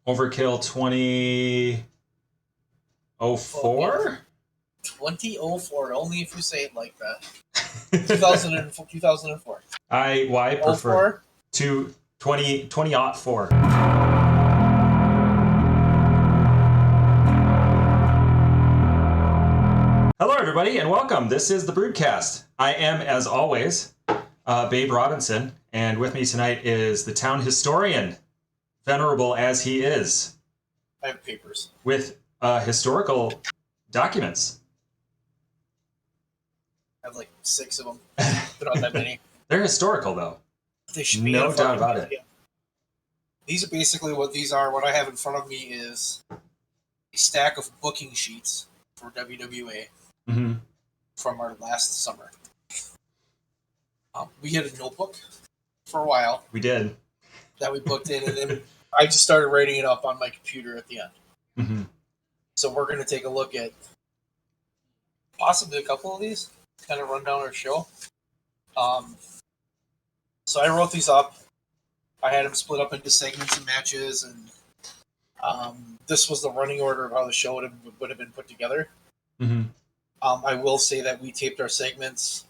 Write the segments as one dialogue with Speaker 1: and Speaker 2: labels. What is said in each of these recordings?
Speaker 1: Overkill 2004?
Speaker 2: 2004, only if you say it like that. 2004.
Speaker 1: I prefer 2004. Hello, everybody, and welcome. This is the BREWDCAST. I am, as always, Babe Robinson, and with me tonight is the town historian, venerable as he is.
Speaker 2: I have papers.
Speaker 1: With historical documents.
Speaker 2: I have like 6 of them. But not that many.
Speaker 1: They're historical, though.
Speaker 2: They should be.
Speaker 1: No doubt about it.
Speaker 2: These are basically what these are. What I have in front of me is a stack of booking sheets for WWA from our last summer. We had a notebook for a while.
Speaker 1: We did.
Speaker 2: That we booked in, and then I just started writing it up on my computer at the end.
Speaker 1: Mm-hmm.
Speaker 2: So we're going to take a look at possibly a couple of these, kind of run down our show. So I wrote these up. I had them split up into segments and matches, and this was the running order of how the show would have been put together.
Speaker 1: Mm-hmm.
Speaker 2: I will say that we taped our segments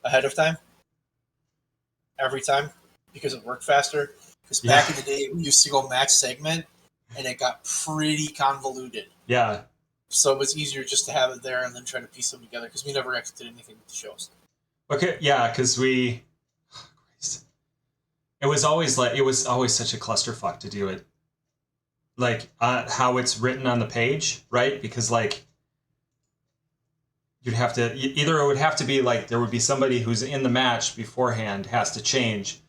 Speaker 2: ahead of time, every time, because it worked faster. Because back in the day, we used to go match segment, and it got pretty convoluted.
Speaker 1: Yeah. So
Speaker 2: it was easier just to have it there and then try to piece them together, because we never actually did anything with the shows.
Speaker 1: Okay, yeah, because it was always such a clusterfuck to do it, like how it's written on the page, right? Because like you'd have to either it would have to be like there would be somebody who's in the match beforehand has to change,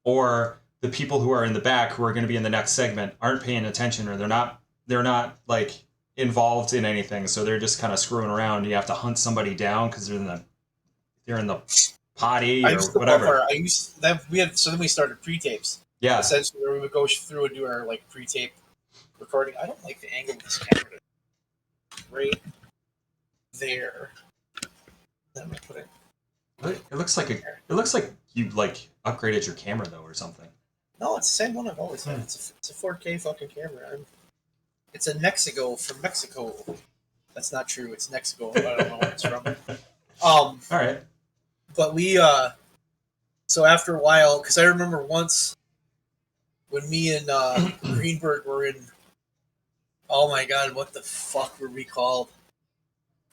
Speaker 1: or the people who are in the back who are going to be in the next segment aren't paying attention, or they're not like involved in anything, so they're just kind of screwing around. You have to hunt somebody down because they're in the potty or whatever.
Speaker 2: So then we started pre-tapes.
Speaker 1: Yeah.
Speaker 2: Essentially, where we would go through and do our like pre-tape recording. I don't like the angle of this camera. Right there. Then we put it.
Speaker 1: It looks like you like upgraded your camera though or something.
Speaker 2: No, it's the same one I've always had. It's a 4K fucking camera. It's a Nexigo from Mexico. That's not true. It's Nexigo. I don't know where it's from.
Speaker 1: All right.
Speaker 2: But we, so after a while, because I remember once when me and Greenberg were in, oh my god, what the fuck were we called?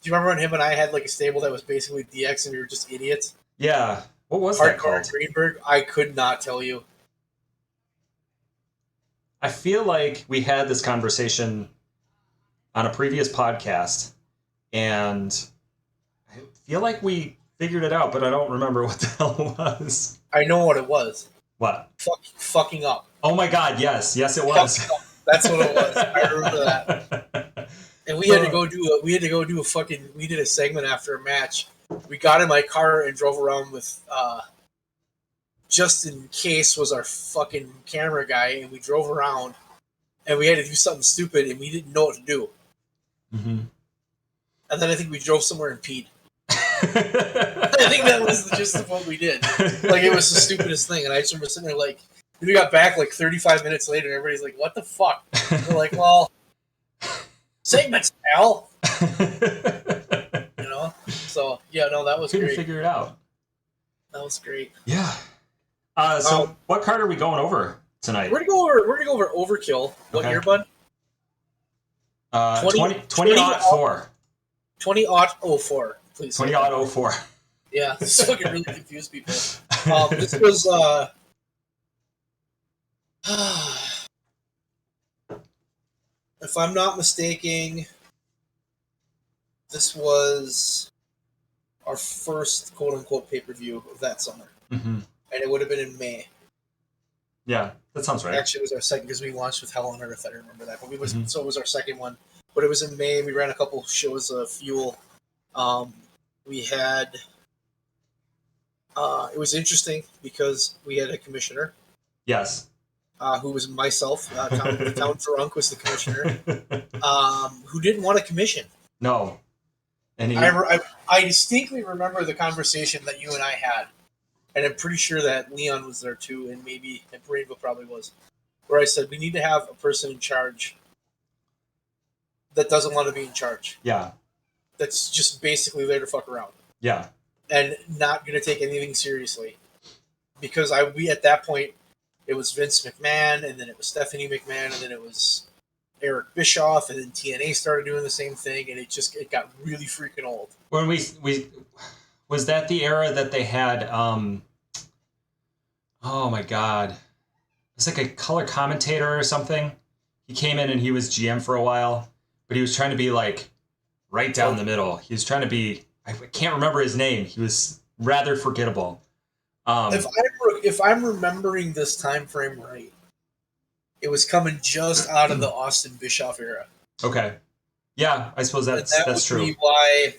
Speaker 2: Do you remember when him and I had like a stable that was basically DX and we were just idiots?
Speaker 1: Yeah. What was that called?
Speaker 2: Greenberg? I could not tell you.
Speaker 1: I feel like we had this conversation on a previous podcast, and I feel like we figured it out, but I don't remember what the hell it was.
Speaker 2: I know what it was.
Speaker 1: What?
Speaker 2: Fucking up.
Speaker 1: Oh my god, yes it was.
Speaker 2: That's what it was. I remember that. And we had to go do we did a segment after a match. We got in my car and drove around with Justin Case was our fucking camera guy, and we drove around, and we had to do something stupid, and we didn't know what to do.
Speaker 1: Mm-hmm.
Speaker 2: And then I think we drove somewhere and peed. I think that was the gist of what we did. Like, it was the stupidest thing, and I just remember sitting there like, we got back like 35 minutes later, and everybody's like, what the fuck? We're like, well, segments, pal. You know? So, yeah, no, that was
Speaker 1: Couldn't
Speaker 2: great.
Speaker 1: Figure it out.
Speaker 2: That was great.
Speaker 1: Yeah. So what card are we going over tonight?
Speaker 2: We're gonna go over Overkill. What year, bud?
Speaker 1: 2004.
Speaker 2: 2004, please.
Speaker 1: 2004.
Speaker 2: Yeah, this is fucking really confused people. This was if I'm not mistaken, this was our first quote unquote pay-per-view of that summer.
Speaker 1: Mm-hmm.
Speaker 2: And it would have been in May.
Speaker 1: Yeah, that sounds right.
Speaker 2: Actually, it was our second, because we launched with Hell on Earth. I remember that, but so it was our second one. But it was in May. We ran a couple shows of Fuel. We had. It was interesting because we had a commissioner.
Speaker 1: Yes.
Speaker 2: Who was myself. Town Drunk was the commissioner. Who didn't want a commission.
Speaker 1: No. And
Speaker 2: I distinctly remember the conversation that you and I had. And I'm pretty sure that Leon was there too, and maybe Bravo probably was. where I said we need to have a person in charge that doesn't want to be in charge.
Speaker 1: Yeah.
Speaker 2: That's just basically there to fuck around.
Speaker 1: Yeah.
Speaker 2: And not going to take anything seriously. Because we at that point, it was Vince McMahon, and then it was Stephanie McMahon, and then it was Eric Bischoff, and then TNA started doing the same thing, and it got really freaking old.
Speaker 1: When we was that the era that they had oh my god, it's like a color commentator or something. He came in and he was GM for a while, but he was trying to be like right down the middle. He was trying to be, I can't remember his name. He was rather forgettable.
Speaker 2: If I'm remembering this time frame right, it was coming just out of the Austin Bischoff era.
Speaker 1: Okay. Yeah, I suppose that's true.
Speaker 2: Be why,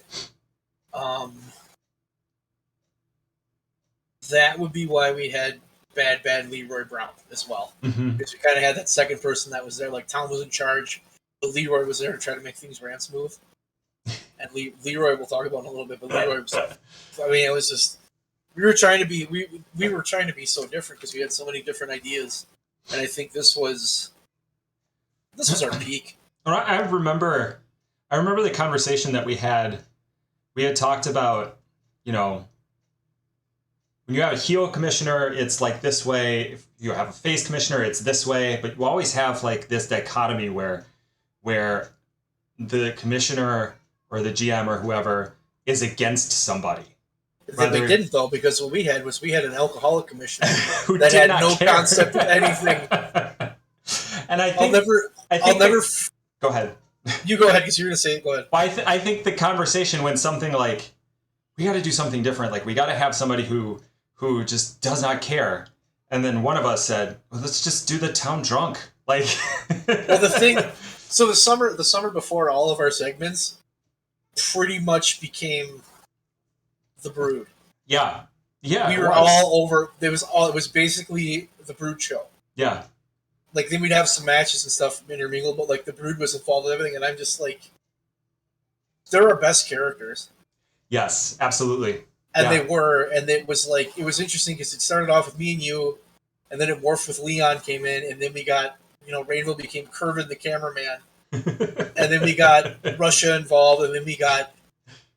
Speaker 2: that would be why we had bad Leroy Brown as well.
Speaker 1: Mm-hmm.
Speaker 2: Because we kind of had that second person that was there. Like, Tom was in charge, but Leroy was there to try to make things ran smooth. And Leroy we'll talk about in a little bit, but Leroy was, I mean, it was just, we were trying to be so different because we had so many different ideas. And I think this was our peak.
Speaker 1: I remember the conversation that we had. We had talked about, you know, when you have a heel commissioner, it's like this way. If you have a face commissioner, it's this way. But you always have like this dichotomy where the commissioner or the GM or whoever is against somebody.
Speaker 2: They didn't, though, because what we had an alcoholic commissioner
Speaker 1: who
Speaker 2: that had no
Speaker 1: care.
Speaker 2: concept of anything.
Speaker 1: And I think
Speaker 2: I'll never.
Speaker 1: Go ahead.
Speaker 2: You go ahead, because you're going to say it. Go ahead.
Speaker 1: Well, I think the conversation went something like, we got to do something different. Like, we got to have somebody who just does not care. And then one of us said, well, let's just do the town drunk. Like,
Speaker 2: well, the summer before, all of our segments pretty much became the Brood.
Speaker 1: Yeah.
Speaker 2: We were all over. It was basically the Brood show.
Speaker 1: Yeah.
Speaker 2: Like, then we'd have some matches and stuff intermingled, but like the Brood was involved with everything, and I'm just like, they're our best characters.
Speaker 1: Yes, absolutely.
Speaker 2: And they were, and it was interesting because it started off with me and you, and then it morphed with Leon came in, and then we got, Rainbow became Curvin the cameraman, and then we got Russia involved, and then we got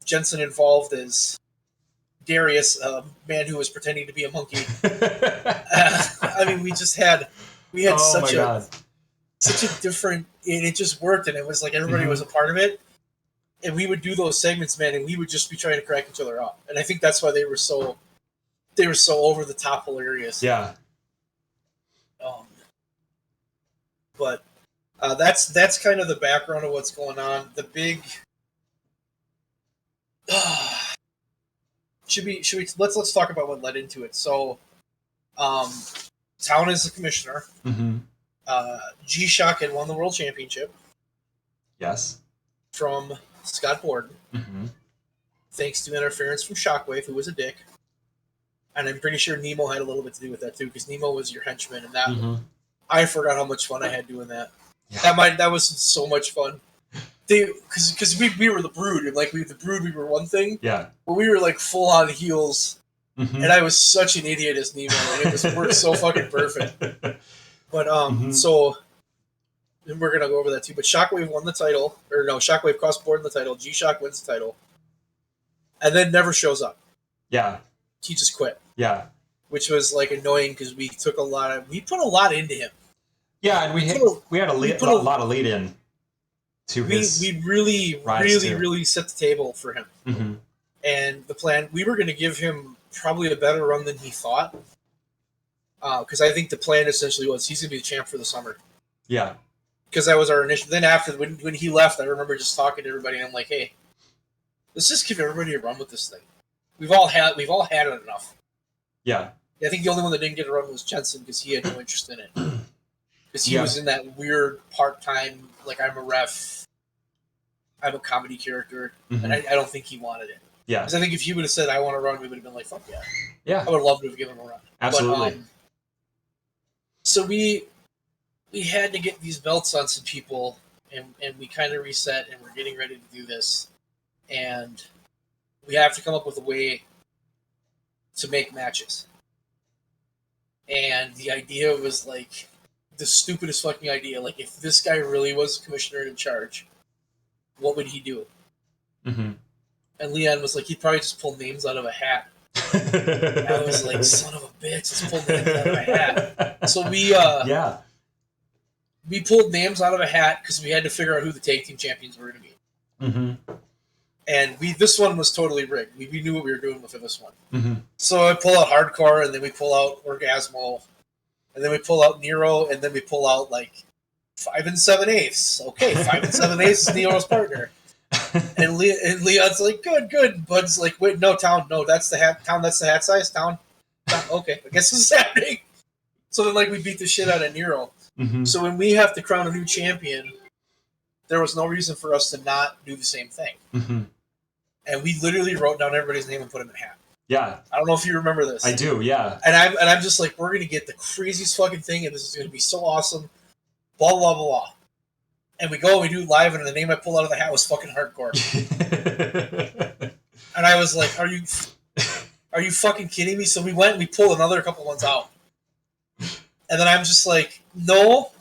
Speaker 2: Jensen involved as Darius, a man who was pretending to be a monkey. I mean, we had such a different, and it just worked, and it was like everybody was a part of it. And we would do those segments, man, and we would just be trying to crack each other up. And I think that's why they were so over the top hilarious.
Speaker 1: Yeah.
Speaker 2: But that's kind of the background of what's going on. The big let's talk about what led into it. So, Town is the commissioner.
Speaker 1: Mm-hmm.
Speaker 2: G-Shock had won the world championship.
Speaker 1: Yes.
Speaker 2: From Scott Borden.
Speaker 1: Mm-hmm.
Speaker 2: Thanks to interference from Shockwave, who was a dick. And I'm pretty sure Nemo had a little bit to do with that too, because Nemo was your henchman, and that I forgot how much fun I had doing that. Yeah. That was so much fun. Because we were the Brood, and like we were one thing.
Speaker 1: Yeah. But
Speaker 2: we were like full on heels, and I was such an idiot as Nemo, and it worked so fucking perfect. But so we're gonna go over that too. But Shockwave won the title, or no, Shockwave cost Borden the title. G-Shock wins the title, and then never shows up.
Speaker 1: Yeah.
Speaker 2: He just quit.
Speaker 1: Yeah.
Speaker 2: Which was like annoying because we put a lot into him.
Speaker 1: Yeah, and we had a lot of lead in to his.
Speaker 2: We really set the table for him.
Speaker 1: Mm-hmm.
Speaker 2: And the plan, we were going to give him probably a better run than he thought. Because I think the plan essentially was he's going to be the champ for the summer.
Speaker 1: Yeah. Because
Speaker 2: that was our initial. Then after when he left, I remember just talking to everybody, and I'm like, hey, let's just give everybody a run with this thing. We've all had it enough.
Speaker 1: Yeah.
Speaker 2: I think the only one that didn't get a run was Jensen because he had no interest in it. Because he was in that weird part-time, like, I'm a ref, I'm a comedy character, and I don't think he wanted it.
Speaker 1: Yeah.
Speaker 2: Because I think if he would have said, I want to run, we would have been like, fuck yeah.
Speaker 1: Yeah.
Speaker 2: I would have loved to have given him a run.
Speaker 1: Absolutely.
Speaker 2: But, so we had to get these belts on some people, and we kind of reset, and we're getting ready to do this. And we have to come up with a way to make matches. And the idea was like, the stupidest fucking idea. Like, if this guy really was commissioner in charge, what would he do?
Speaker 1: Mm-hmm.
Speaker 2: And Leon was like, he'd probably just pull names out of a hat. I was like, son of a bitch, let's pull names out of a hat. So we pulled names out of a hat because we had to figure out who the tag team champions were going to be.
Speaker 1: Mm-hmm.
Speaker 2: And this one was totally rigged. We knew what we were doing with this one.
Speaker 1: Mm-hmm.
Speaker 2: So I pull out Hardcore, and then we pull out Orgasmo, and then we pull out Nero, and then we pull out like 5 7/8. Okay, 5 7/8 is Nero's partner. And Leon's like, good. Bud's like, wait, no, Town, no, that's the hat. Town, that's the hat size. Town. Okay, I guess this is happening. So then, like, we beat the shit out of Nero.
Speaker 1: Mm-hmm.
Speaker 2: So when we have to crown a new champion, there was no reason for us to not do the same thing.
Speaker 1: Mm-hmm.
Speaker 2: And we literally wrote down everybody's name and put him in a hat.
Speaker 1: Yeah.
Speaker 2: I don't know if you remember this.
Speaker 1: I do, yeah.
Speaker 2: And I'm just like, we're gonna get the craziest fucking thing, and this is gonna be so awesome. Blah blah blah. And we go and we do live, and the name I pulled out of the hat was fucking Hardcore. And I was like, are you fucking kidding me? So we went and we pulled another couple ones out. And then I'm just like, no,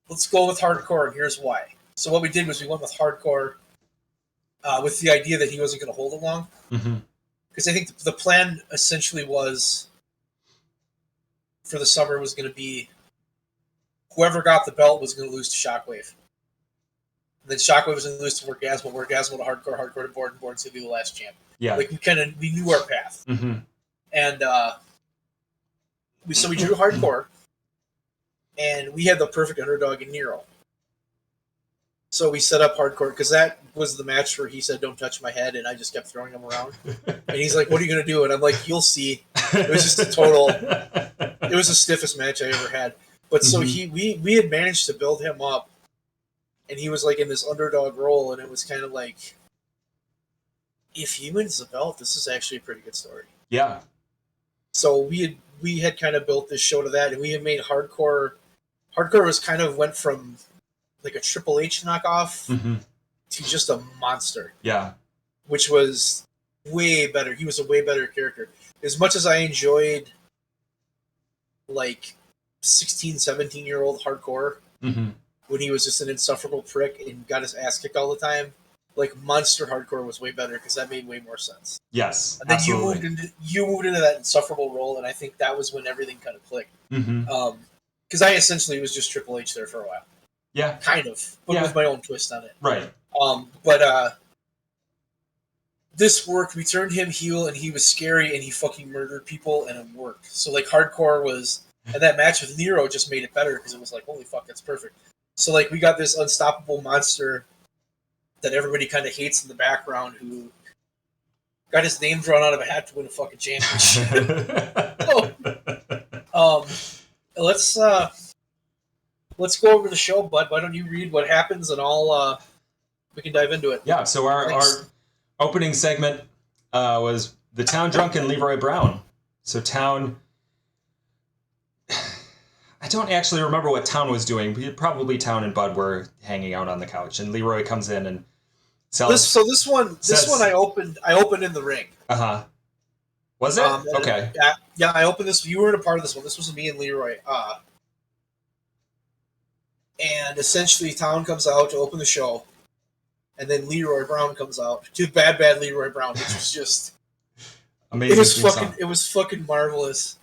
Speaker 2: let's go with Hardcore, and here's why. So what we did was we went with Hardcore with the idea that he wasn't going to hold it long. Because I think the plan essentially was for the summer was going to be whoever got the belt was going to lose to Shockwave. And then Shockwave was going to lose to Orgasmo to Hardcore, Hardcore to Board, and Board's going to be the last champ.
Speaker 1: Yeah.
Speaker 2: Like, we knew our path.
Speaker 1: Mm-hmm.
Speaker 2: And we drew Hardcore, and we had the perfect underdog in Nero. So we set up Hardcore, because that was the match where he said, don't touch my head, and I just kept throwing him around. And he's like, what are you going to do? And I'm like, you'll see. It was just it was the stiffest match I ever had. But so we had managed to build him up, and he was like in this underdog role, and it was kind of like, if he wins the belt, this is actually a pretty good story.
Speaker 1: Yeah. So
Speaker 2: we had kind of built this show to that, and we had made Hardcore. Hardcore was kind of went from like a Triple H knockoff to just a monster. Yeah. Which was way better. He was a way better character. As much as I enjoyed like 16, 17-year-old Hardcore when he was just an insufferable prick and got his ass kicked all the time, like Monster Hardcore was way better because that made way more sense. Yes, and then absolutely. you moved into that insufferable role, and I think that was when everything kind of clicked. Because I essentially was just Triple H there for a while. Yeah, kind of, but with my own twist on it. Right. But this worked. We turned him heel, and he was scary, and he fucking murdered people, and it worked. So like Hardcore was, and that match with Nero just made it better because it was like, holy fuck, that's perfect. So like we got this unstoppable monster that everybody kind of hates in the background who got his name drawn out of a hat to win a fucking championship. Let's go over the show, bud. Why don't you read what happens, and we can dive into it. Yeah. So our opening segment was the Town Drunk and Leroy Brown. So Town, I don't actually remember what Town was doing. Probably Town and Bud were hanging out on the couch, and Leroy comes in and sells. This one I opened in the ring. Was it? Okay. Yeah, I opened this. You were in a part of this one. This was me and Leroy. And essentially, Town comes out to open the show, and then Leroy Brown comes out. Bad Leroy Brown, which was just amazing. It was fucking marvelous.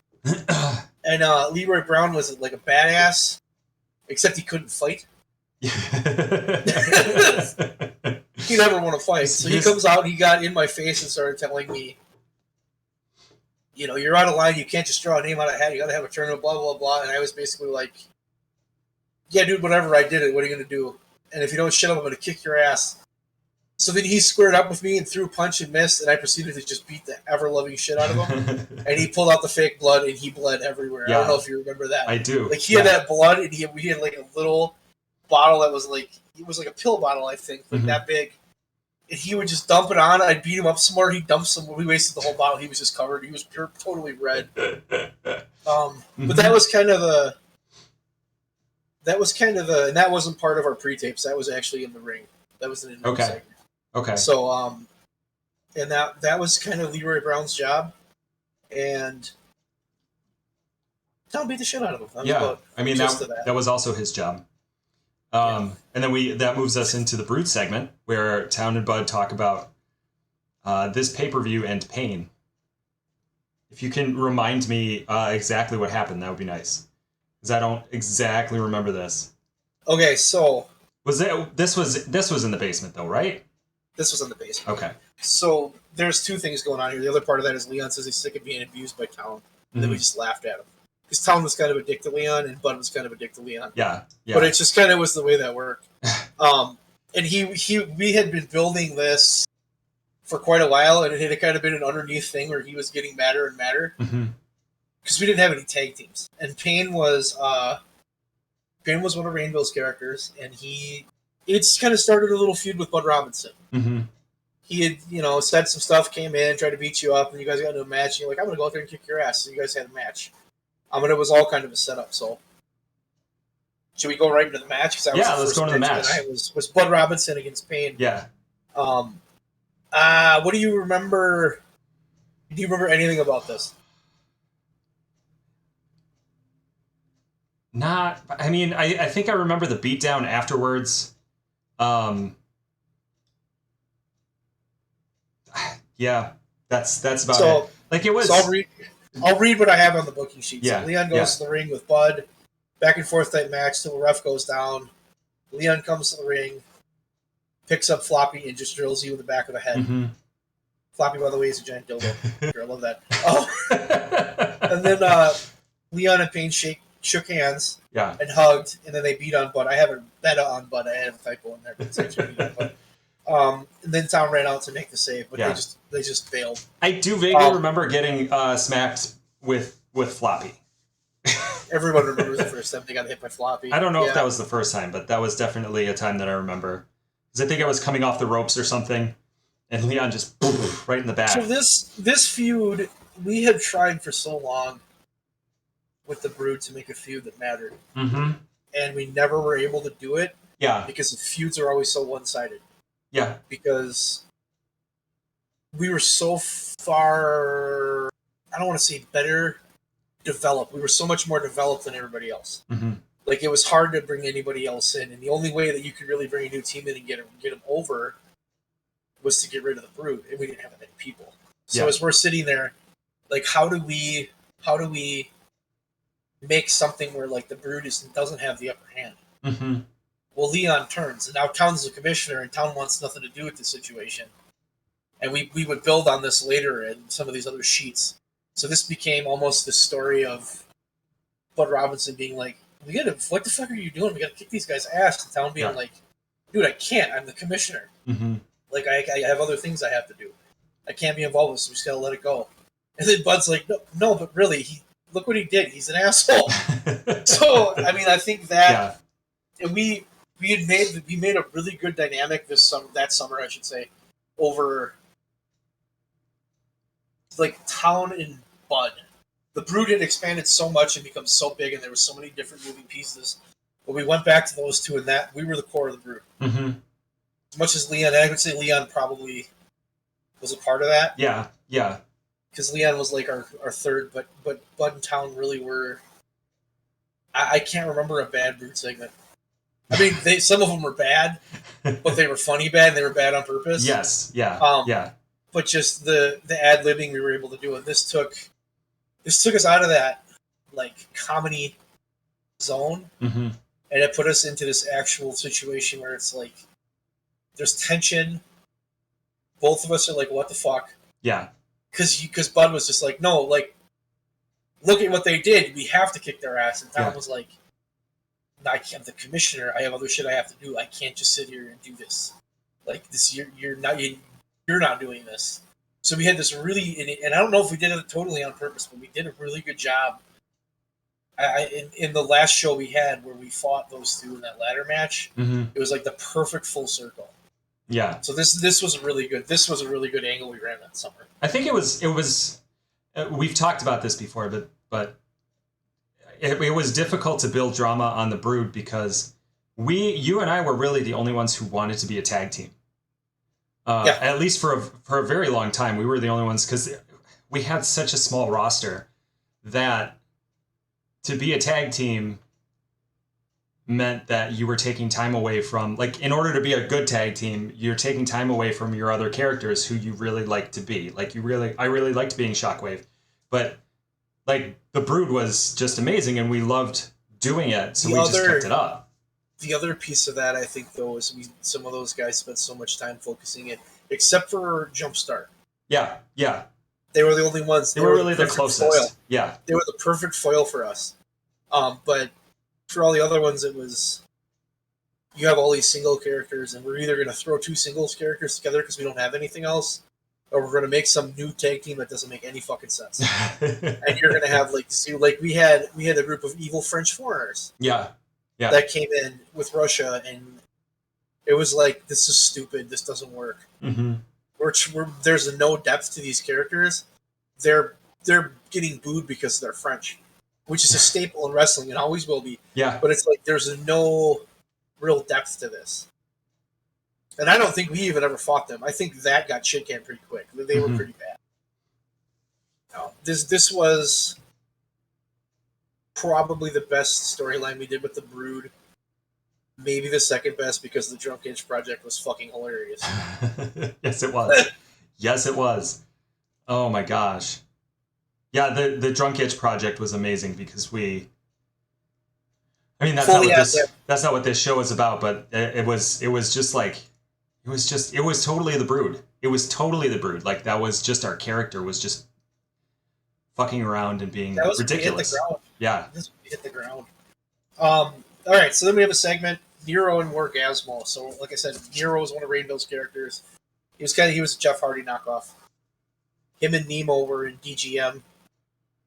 Speaker 2: And Leroy Brown was like a badass, except he couldn't fight. He never want to fight. So he comes out, he got in my face and started telling me, you know, you're out of line, you can't just draw a name out of a hat, you gotta have a tournament, blah, blah, blah. And I was basically like, yeah, dude, whatever, I did it, what are you gonna do? And if you don't shut up, I'm gonna kick your ass. So then he squared up with me and threw a punch and missed, and I proceeded to just beat the ever-loving shit out of him. And he pulled out the fake blood, and he bled everywhere. Yeah. I don't know if you remember that. I do. Like, he had that blood, and we had, like, a little bottle that was, like, it was like a pill bottle, I think, like that big. And he would just dump it on. I'd beat him up some more. He'd dump some more. We wasted the whole bottle. He was just covered. He was totally red. But that was kind of and that wasn't part of our pre-tapes. That was actually in the ring. That was an interview segment. Okay. So, and that was kind of Leroy Brown's job. And Town beat the shit out of him. That was
Speaker 1: Yeah,
Speaker 2: about
Speaker 1: I mean
Speaker 2: just
Speaker 1: that was also his job. And then that moves us into the Brood segment where Town and Bud talk about this pay-per-view and Pain. If you can remind me exactly what happened, that would be nice, because I don't exactly remember this.
Speaker 2: Okay, so
Speaker 1: this was in the basement though, right?
Speaker 2: This was in the basement.
Speaker 1: Okay.
Speaker 2: So there's two things going on here. The other part of that is Leon says he's sick of being abused by Town, and then we just laughed at him. Because Town was kind of a dick to Leon, and Bud was kind of a dick to Leon.
Speaker 1: Yeah.
Speaker 2: But it just kind of was the way that worked. And we had been building this for quite a while, and it had kind of been an underneath thing where he was getting madder and madder. Because we didn't have any tag teams. And Pain was one of Rainbow's characters, and it's kind of started a little feud with Bud Robinson. He had, said some stuff, came in, tried to beat you up, and you guys got into a match, and you're like, I'm going to go out there and kick your ass. So you guys had a match. And it was all kind of a setup, so... Should we go right into the match?
Speaker 1: Let's go into the match.
Speaker 2: Tonight was Bud Robinson against Pain.
Speaker 1: Yeah.
Speaker 2: What do you remember? Do you remember anything about this?
Speaker 1: I think I remember the beatdown afterwards. Yeah, that's about it. Like it was.
Speaker 2: So I'll read what I have on the booking sheet.
Speaker 1: Yeah,
Speaker 2: so Leon goes to the ring with Bud. Back and forth type match till the ref goes down. Leon comes to the ring, picks up Floppy, and just drills you in the back of the head. Floppy, by the way, is a giant dildo. I love that. And then Leon and Pain shook hands and hugged, and then they beat on Bud. I have a beta on Bud. I had a typo in there. But it's actually beat on Bud. And then Tom ran out to make the save, but they just failed.
Speaker 1: I do vaguely remember getting smacked with Floppy.
Speaker 2: Everyone remembers the first time they got hit by Floppy.
Speaker 1: I don't know if that was the first time, but that was definitely a time that I remember. Because I think I was coming off the ropes or something, and Leon just right in the back.
Speaker 2: So this feud, we had tried for so long with the Brood to make a feud that mattered. And we never were able to do it.
Speaker 1: Yeah.
Speaker 2: Because the feuds are always so one-sided.
Speaker 1: Yeah.
Speaker 2: Because we were so far, I don't want to say better, developed. We were so much more developed than everybody else. Like, it was hard to bring anybody else in, and the only way that you could really bring a new team in and get them over was to get rid of the Brood, and we didn't have that many people. So as we're sitting there, like, how do we make something where, like, the Brood doesn't have the upper hand? Well, Leon turns, and now Town's the commissioner, and Town wants nothing to do with the situation. And we would build on this later in some of these other sheets. So this became almost the story of Bud Robinson being like, what the fuck are you doing? We gotta kick these guys' ass. And Town being like, dude, I can't. I'm the commissioner. Like, I have other things I have to do. I can't be involved with this, so we just gotta let it go. And then Bud's like, no, but really, look what he did. He's an asshole. So, I mean, I think that we made a really good dynamic that summer, I should say, over like Town and Bud. The Brood had expanded so much and become so big, and there were so many different moving pieces. But we went back to those two, and that we were the core of the Brood. As much as Leon, I would say Leon probably was a part of that. Yeah. Because Leon was like our third, but Bud and Town really were. I can't remember a bad Brood segment. I mean, some of them were bad, but they were funny bad, and they were bad on purpose.
Speaker 1: Yes.
Speaker 2: But just the ad-libbing we were able to do, and this took us out of that, like, comedy zone, and it put us into this actual situation where it's like, there's tension. Both of us are like, what the fuck? Yeah. Because Bud was just like, no, like, look at what they did. We have to kick their ass. And Tom was like, no, I can't. I'm the commissioner. I have other shit I have to do. I can't just sit here and do this. Like, this, you're not doing this. So we had this really, and I don't know if we did it totally on purpose, but we did a really good job. In the last show we had where we fought those two in that ladder match, it was like the perfect full circle. Yeah. So this was a really good angle we ran that summer. I think it was. We've talked about this before, but it was difficult to build drama on the Brood because you and I were really the only ones who wanted to be a tag team. At least for a very long time, we were the only ones because we had such a small roster that
Speaker 1: to be a tag team meant that you were taking time away from, like, in order to be a good tag team, you're taking time away from your other characters who you really like to be. Like, I really liked being Shockwave, but like the Brood was just amazing and we loved doing it, so we just kept it up.
Speaker 2: The other piece of that, I think, though, is some of those guys spent so much time focusing it, except for Jumpstart.
Speaker 1: Yeah.
Speaker 2: They were the only ones.
Speaker 1: They were really the closest.
Speaker 2: Foil.
Speaker 1: Yeah.
Speaker 2: They were the perfect foil for us. But for all the other ones, it was, you have all these single characters, and we're either going to throw two singles characters together because we don't have anything else, or we're going to make some new tag team that doesn't make any fucking sense. And you're going to have we had a group of evil French foreigners.
Speaker 1: Yeah.
Speaker 2: That came in with Russia, and it was like, this is stupid. This doesn't work.
Speaker 1: Mm-hmm.
Speaker 2: There's no depth to these characters. They're getting booed because they're French, which is a staple in wrestling and always will be.
Speaker 1: Yeah.
Speaker 2: But it's like there's no real depth to this. And I don't think we even ever fought them. I think that got shit canned pretty quick. They were pretty bad. No, this was probably the best storyline we did with the Brood. Maybe the second best, because the Drunk Itch project was fucking hilarious.
Speaker 1: Yes, it was. Yes, it was. Oh my gosh. Yeah, the Drunk Itch project was amazing because that's not what this show is about, but it was totally the Brood. It was totally the Brood. Like, that was just our character was just fucking around and being ridiculous.
Speaker 2: Hit the ground.
Speaker 1: Yeah.
Speaker 2: Hit the ground. All right, so then we have a segment, Nero and Wargasmo. So, like I said, Nero was one of Rainbow's characters. He was a Jeff Hardy knockoff. Him and Nemo were in DGM,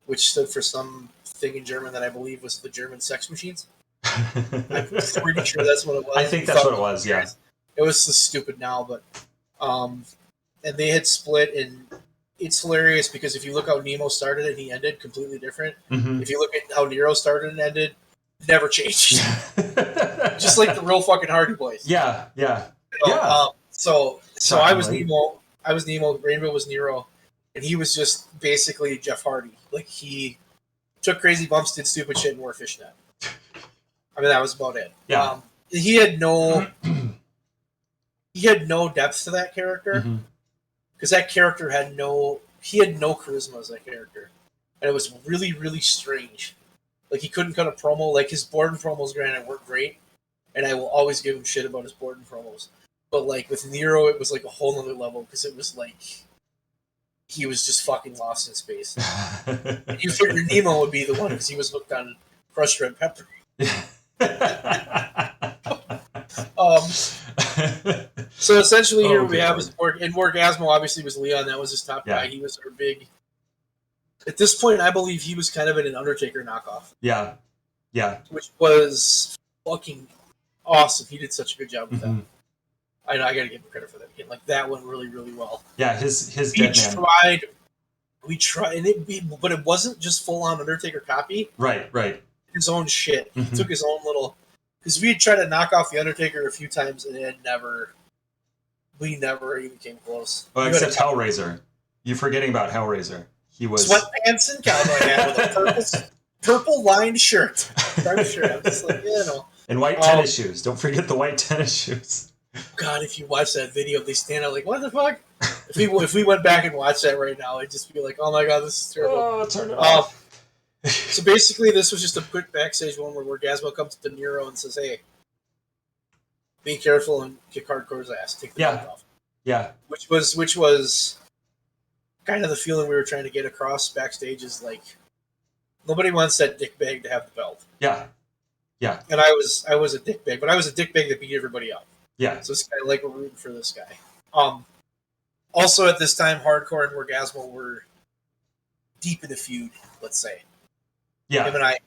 Speaker 2: which stood for some thing in German that I believe was the German Sex Machines. I'm pretty sure that's what it was.
Speaker 1: I think that's what it was, yeah.
Speaker 2: It was so stupid now, but... and they had split, and it's hilarious because if you look how Nemo started and he ended, completely different.
Speaker 1: Mm-hmm.
Speaker 2: If you look at how Nero started and ended, never changed. Just like the real fucking Hardy Boys.
Speaker 1: Yeah.
Speaker 2: So I was Nemo. Rainbow was Nero, and he was just basically Jeff Hardy. Like, he took crazy bumps, did stupid shit, and wore a fishnet. I mean, that was about it.
Speaker 1: Yeah.
Speaker 2: He had no depth to that character, because that character had no charisma as that character, and it was really, really strange. Like, he couldn't cut a promo. Like, his Borden promos, granted, weren't great, and I will always give him shit about his Borden promos. But, like, with Nero, it was like a whole other level, because it was like he was just fucking lost in space. You figure Nemo would be the one, because he was hooked on crushed red pepper. So essentially, here we have his Wargasmo. Obviously, was Leon. That was his top guy. He was our big. At this point, I believe he was kind of an Undertaker knockoff.
Speaker 1: Yeah.
Speaker 2: Which was fucking awesome. He did such a good job with that. I know, I got to give him credit for that again. Like, that went really, really well.
Speaker 1: Yeah, his
Speaker 2: We tried, but it wasn't just full on Undertaker copy.
Speaker 1: Right.
Speaker 2: His own shit. He took his own little. Because we had tried to knock off the Undertaker a few times, and we never even came close.
Speaker 1: Oh, except Hellraiser. You're forgetting about Hellraiser. He was
Speaker 2: sweatpants and cowboy hat with a purple lined shirt. I'm just like,
Speaker 1: And white tennis shoes. Don't forget the white tennis shoes.
Speaker 2: God, if you watch that video, they stand out like, what the fuck? If we went back and watched that right now, I'd just be like, oh my god, this is terrible.
Speaker 1: Oh, turn it off.
Speaker 2: So basically, this was just a quick backstage one where Gasmo comes to Nero and says, hey, be careful and kick Hardcore's ass. Take the belt off.
Speaker 1: Yeah.
Speaker 2: Which was kind of the feeling we were trying to get across backstage, is like, nobody wants that dickbag to have the belt.
Speaker 1: Yeah.
Speaker 2: And I was a dickbag, but I was a dickbag that beat everybody up.
Speaker 1: Yeah.
Speaker 2: So it's kind of like we're rooting for this guy. Also at this time, Hardcore and Wargasmo were deep in a feud, let's say.
Speaker 1: Yeah.
Speaker 2: Him and I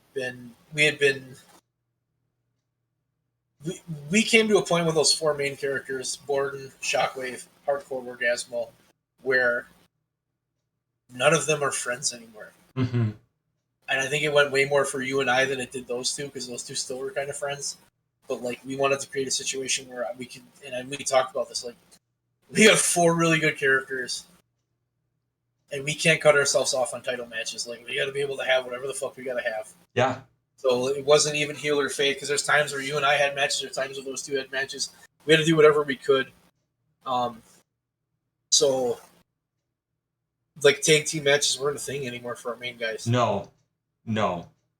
Speaker 2: we came to a point with those four main characters, Borden, Shockwave, Hardcore, Wargasmo, where none of them are friends anymore.
Speaker 1: Mm-hmm.
Speaker 2: And I think it went way more for you and I than it did those two, because those two still were kind of friends. But, like, we wanted to create a situation where we could, and we talked about this, like, we have four really good characters, And we can't cut ourselves off on title matches. Like, we got to be able to have whatever the fuck we got to have.
Speaker 1: Yeah.
Speaker 2: So it wasn't even heel or fake, because there's times where you and I had matches, there's times where those two had matches. We had to do whatever we could. So, like, tag team matches weren't a thing anymore for our main guys.
Speaker 1: No.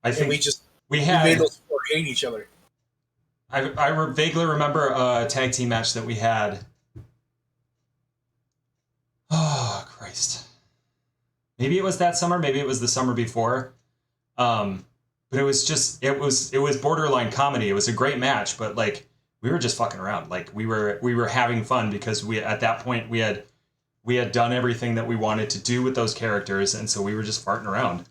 Speaker 1: I think we
Speaker 2: made those four hate each other.
Speaker 1: I vaguely remember a tag team match that we had. Oh, Christ. Maybe it was that summer, maybe it was the summer before. But it was borderline comedy. It was a great match, but like we were just fucking around. Like we were having fun because at that point we had done everything that we wanted to do with those characters, and so we were just farting around.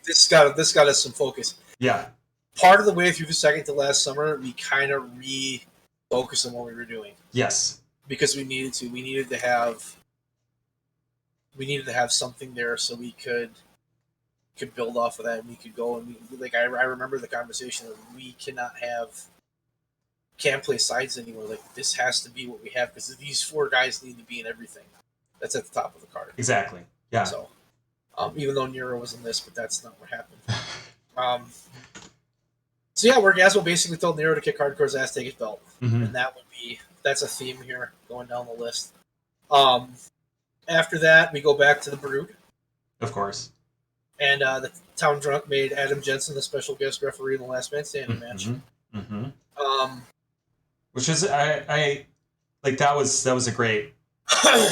Speaker 2: This got us some focus.
Speaker 1: Yeah.
Speaker 2: Part of the way through the second to last summer, we kind of refocused on what we were doing.
Speaker 1: Yes.
Speaker 2: Because we needed to. We needed to have something there so we could build off of that, and we could go and I remember the conversation that we can't play sides anymore. Like, this has to be what we have, because these four guys need to be in everything. That's at the top of the card.
Speaker 1: Exactly. Yeah.
Speaker 2: So, even though Nero was in this, but that's not what happened. So yeah, Orgasmo basically told Nero to kick Hardcore's ass, take his belt, and that's a theme here going down the list. After that, we go back to the Brood,
Speaker 1: of course, and
Speaker 2: the Town Drunk made Adam Jensen the special guest referee in the Last Man Standing match.
Speaker 1: Which is I like that was a great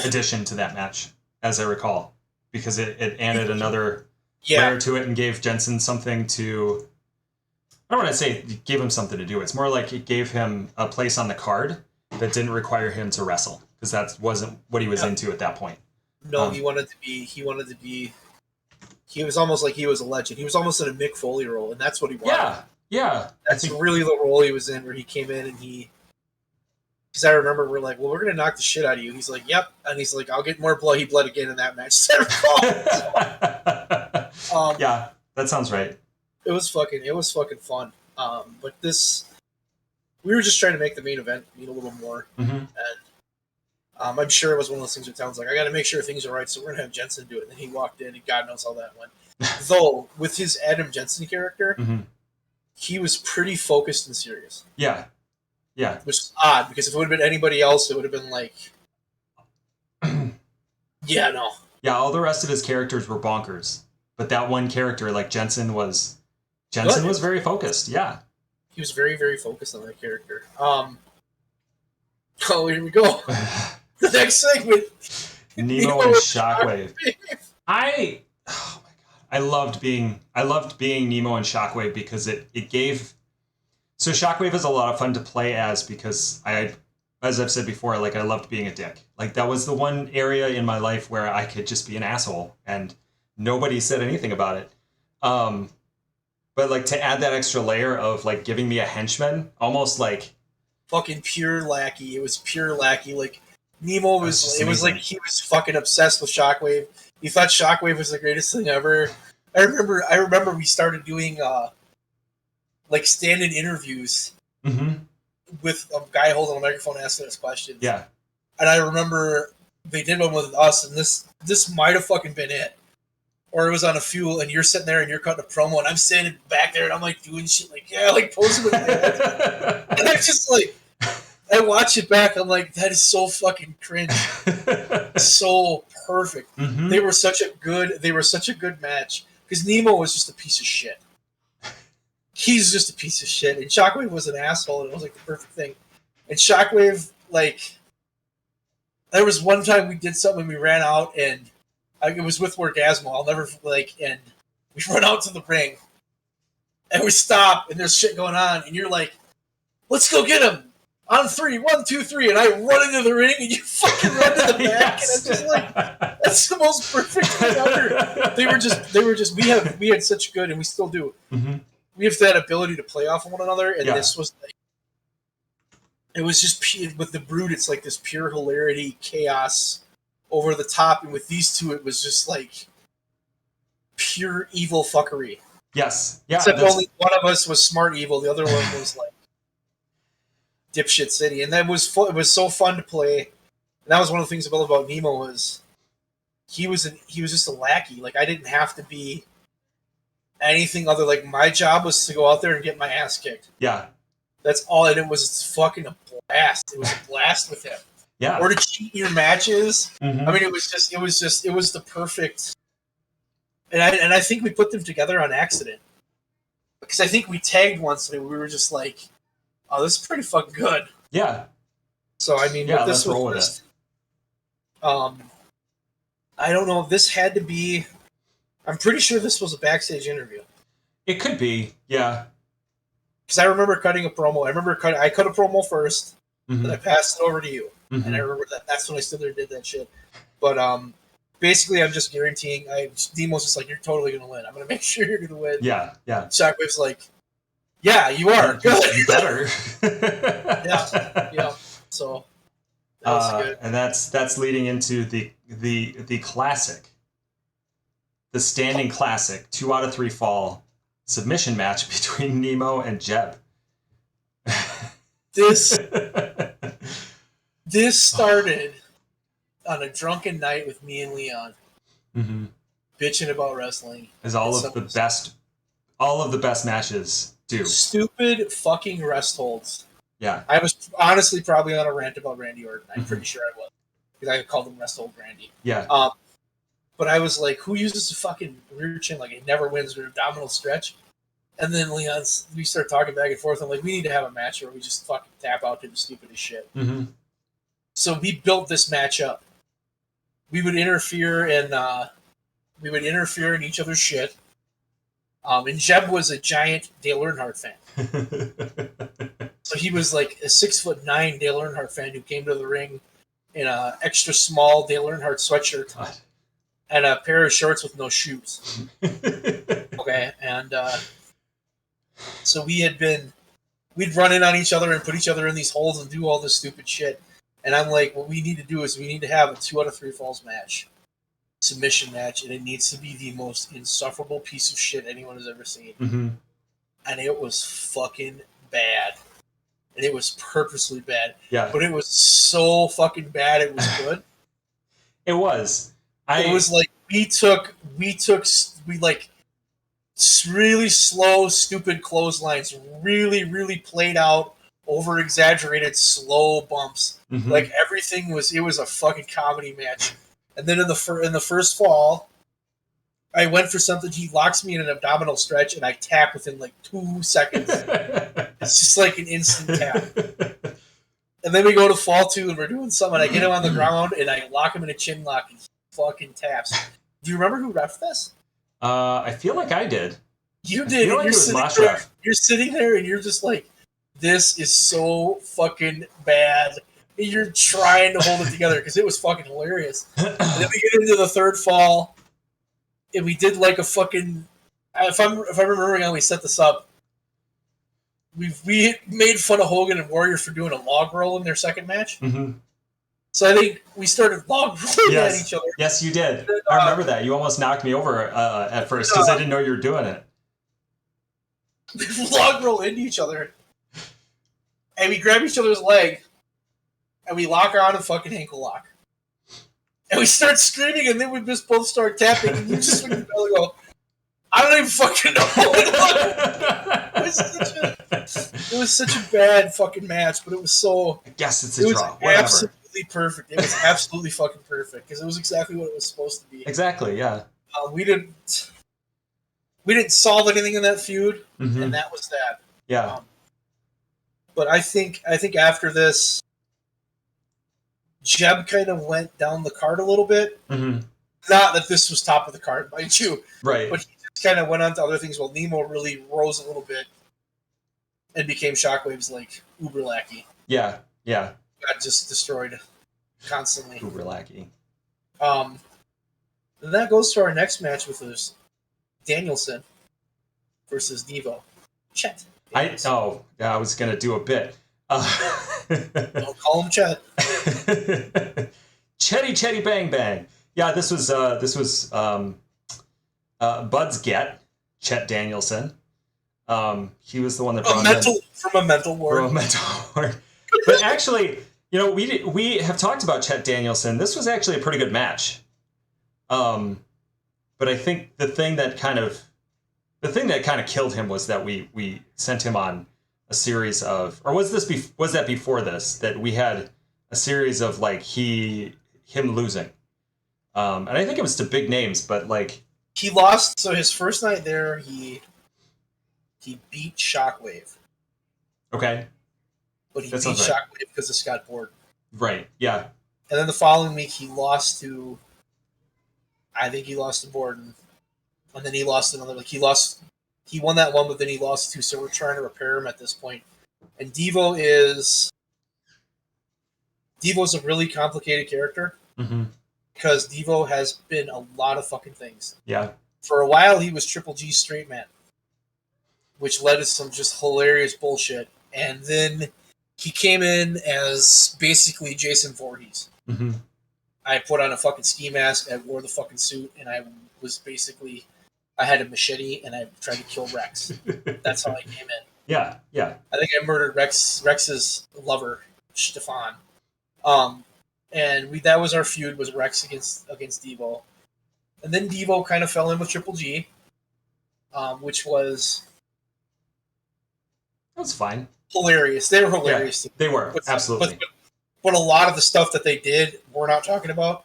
Speaker 1: addition to that match, as I recall, because it added another layer to it and gave Jensen something to. I don't want to say it gave him something to do. It's more like it gave him a place on the card that didn't require him to wrestle, because that wasn't what he was into at that point.
Speaker 2: No, he wanted to be. He was almost like he was a legend. He was almost in a Mick Foley role, and that's what he wanted.
Speaker 1: Yeah.
Speaker 2: That's really the role he was in, where he came in and because I remember we're like, well, we're going to knock the shit out of you. He's like, yep. And he's like, I'll get more blood. He bled again in that match.
Speaker 1: Yeah, that sounds right.
Speaker 2: It was fucking fun. But we were just trying to make the main event mean a little more. And I'm sure it was one of those things where Town's like, I got to make sure things are right, so we're going to have Jensen do it. And then he walked in, and God knows how that went. Though, with his Adam Jensen character, he was pretty focused and serious.
Speaker 1: Yeah.
Speaker 2: Which is odd, because if it would have been anybody else, it would have been like, yeah, no.
Speaker 1: Yeah, all the rest of his characters were bonkers. But that one character, like Jensen was very focused, yeah.
Speaker 2: He was very, very focused on that character. Oh, here we go. The next segment.
Speaker 1: Nemo and Shockwave. Oh my god. I loved being Nemo and Shockwave because it gave. So Shockwave is a lot of fun to play as, because as I've said before, like, I loved being a dick. Like, that was the one area in my life where I could just be an asshole and nobody said anything about it. But like, to add that extra layer of like giving me a henchman, almost like
Speaker 2: fucking pure lackey. It was pure lackey. Like, Nemo was like he was fucking obsessed with Shockwave. He thought Shockwave was the greatest thing ever. I remember we started doing like stand-in interviews with a guy holding a microphone asking us questions.
Speaker 1: Yeah.
Speaker 2: And I remember they did one with us, and this might have fucking been it. Or it was on a Fuel, and you're sitting there and you're cutting a promo, and I'm standing back there and I'm like doing shit like, yeah, like posing with it. And I'm just like, I watch it back, I'm like, that is so fucking cringe. So perfect. They were such a good match. Because Nemo was just a piece of shit. He's just a piece of shit. And Shockwave was an asshole, and it was like the perfect thing. And Shockwave, like, there was one time we did something and we ran out, and it was with Orgasmo. I'll never, and we run out to the ring, and we stop, and there's shit going on, and you're like, let's go get him. On 3, 1, 2, 3, and I run into the ring, and you fucking run to the back, yes. And I'm just like, that's the most perfect thing ever. They were just, we had such good, and we still do. We have that ability to play off of one another, and this was like, it was just with the Brood. It's like this pure hilarity, chaos, over the top, and with these two, it was just like pure evil fuckery.
Speaker 1: Yes, yeah.
Speaker 2: Except only one of us was smart evil, the other one was like dipshit city, and that was it was so fun to play. And that was one of the things about Nemo was he was just a lackey. Like I didn't have to be anything other. Like my job was to go out there and get my ass kicked.
Speaker 1: Yeah.
Speaker 2: That's all. And it was fucking a blast. It was a blast with him.
Speaker 1: Yeah.
Speaker 2: Or to cheat your matches.
Speaker 1: Mm-hmm.
Speaker 2: I mean, it was the perfect. And I think we put them together on accident. Because I think we tagged once and we were just like, oh, this is pretty fucking good.
Speaker 1: Yeah.
Speaker 2: So, I mean,
Speaker 1: yeah,
Speaker 2: this
Speaker 1: let's roll with it.
Speaker 2: I don't know if this had to be... I'm pretty sure this was a backstage interview.
Speaker 1: It could be, yeah.
Speaker 2: Because I remember cutting a promo. I cut a promo first,
Speaker 1: mm-hmm.
Speaker 2: then I passed it over to you.
Speaker 1: Mm-hmm.
Speaker 2: And I remember that's when I stood there and did that shit. But basically, I'm just guaranteeing... Demo's just like, you're totally going to win. I'm going to make sure you're going to win.
Speaker 1: Yeah, yeah.
Speaker 2: Shockwave's like, yeah, you are. Good.
Speaker 1: You better.
Speaker 2: yeah. So... That was good.
Speaker 1: And that's leading into the classic, the standing classic, 2 out of 3 fall submission match between Nemo and Jeb.
Speaker 2: This started on a drunken night with me and Leon,
Speaker 1: mm-hmm.
Speaker 2: bitching about wrestling.
Speaker 1: As all of the best matches do.
Speaker 2: Stupid fucking rest holds.
Speaker 1: Yeah.
Speaker 2: I was honestly probably on a rant about Randy Orton. I'm pretty sure I was. Because I called him Rest Hold Randy.
Speaker 1: Yeah.
Speaker 2: But I was like, who uses a fucking rear chin? Like, it never wins with abdominal stretch. And then we start talking back and forth. I'm like, we need to have a match where we just fucking tap out to the stupidest shit.
Speaker 1: Mm-hmm.
Speaker 2: So we built this match up. We would interfere in each other's shit. And Jeb was a giant Dale Earnhardt fan. So he was like a 6'9" Dale Earnhardt fan who came to the ring in a extra small Dale Earnhardt sweatshirt and a pair of shorts with no shoes. Okay, and so we'd run in on each other and put each other in these holes and do all this stupid shit. And I'm like, what we need to do is we need to have a 2 out of 3 falls match, submission match, and it needs to be the most insufferable piece of shit anyone has ever seen.
Speaker 1: Mm-hmm. And
Speaker 2: it was fucking bad. And it was purposely bad.
Speaker 1: Yeah.
Speaker 2: But it was so fucking bad it was good.
Speaker 1: It was.
Speaker 2: It was like we like really slow, stupid clotheslines, really, really played out, over exaggerated, slow bumps.
Speaker 1: Mm-hmm.
Speaker 2: Like everything was a fucking comedy match. And then in the first fall, I went for something. He locks me in an abdominal stretch, and I tap within like 2 seconds. It's just like an instant tap. And then we go to fall 2, and we're doing something. I get him on the ground, and I lock him in a chin lock, and he fucking taps. Do you remember who reffed this?
Speaker 1: I feel like I did.
Speaker 2: You did.
Speaker 1: Like
Speaker 2: you're sitting there, and you're just like, this is so fucking bad. And you're trying to hold it together because it was fucking hilarious. And then we get into the third fall. And we did like a fucking... If I'm remembering how we set this up, we made fun of Hogan and Warrior for doing a log roll in their second match.
Speaker 1: Mm-hmm.
Speaker 2: So I think we started log rolling at each other.
Speaker 1: Yes, you did. I remember that. You almost knocked me over at first because I didn't know you were doing it.
Speaker 2: We log roll into each other. And we grab each other's leg. And we lock on a fucking ankle lock. And we start screaming, and then we just both start tapping, and you just go, I don't even fucking know what it was such a bad fucking match, but it was so...
Speaker 1: I guess it's a draw. Whatever.
Speaker 2: Absolutely perfect. It was absolutely fucking perfect, because it was exactly what it was supposed to be.
Speaker 1: Exactly, yeah.
Speaker 2: We didn't solve anything in that feud,
Speaker 1: mm-hmm.
Speaker 2: and that was that.
Speaker 1: Yeah.
Speaker 2: But I think after this... Jeb kind of went down the card a little bit.
Speaker 1: Mm-hmm.
Speaker 2: Not that this was top of the card, mind you.
Speaker 1: Right.
Speaker 2: But he just kind of went on to other things while Nemo really rose a little bit and became Shockwave's, like, uber lackey.
Speaker 1: Yeah, yeah.
Speaker 2: Got just destroyed constantly.
Speaker 1: Uber lackey.
Speaker 2: And that goes to our next match, with us Danielson versus Devo. Chet.
Speaker 1: I was going to do a bit.
Speaker 2: Don't call him Chet.
Speaker 1: Chetty bang bang. Yeah, this was Bud's get Chet Danielson. He was the one that brought him
Speaker 2: from a mental ward.
Speaker 1: But actually, we have talked about Chet Danielson. This was actually a pretty good match. But I think the thing that kind of killed him was that we sent him on a series of, or was that before this, that we had a series of like him losing. And I think it was to big names, but like
Speaker 2: he lost. So his first night there, he beat Shockwave.
Speaker 1: Okay.
Speaker 2: But he beat Shockwave because of Scott Board.
Speaker 1: Right. Yeah.
Speaker 2: And then the following week, he lost to. I think he lost to Borden, and then he lost another. Like he won that one, but then he lost two. So we're trying to repair him at this point. And Devo's a really complicated character because Devo has been a lot of fucking things.
Speaker 1: Yeah.
Speaker 2: For a while, he was Triple G's straight man, which led to some just hilarious bullshit. And then he came in as basically Jason Voorhees.
Speaker 1: Mm-hmm.
Speaker 2: I put on a fucking ski mask, I wore the fucking suit, and I had a machete, and I tried to kill Rex. That's how I came in.
Speaker 1: Yeah, yeah.
Speaker 2: I think I murdered Rex's lover, Stefan. And that was our feud, was Rex against Devo. And then Devo kind of fell in with Triple G, which was...
Speaker 1: That was fine.
Speaker 2: Hilarious. They were hilarious.
Speaker 1: Yeah, they were, absolutely.
Speaker 2: But a lot of the stuff that they did, we're not talking about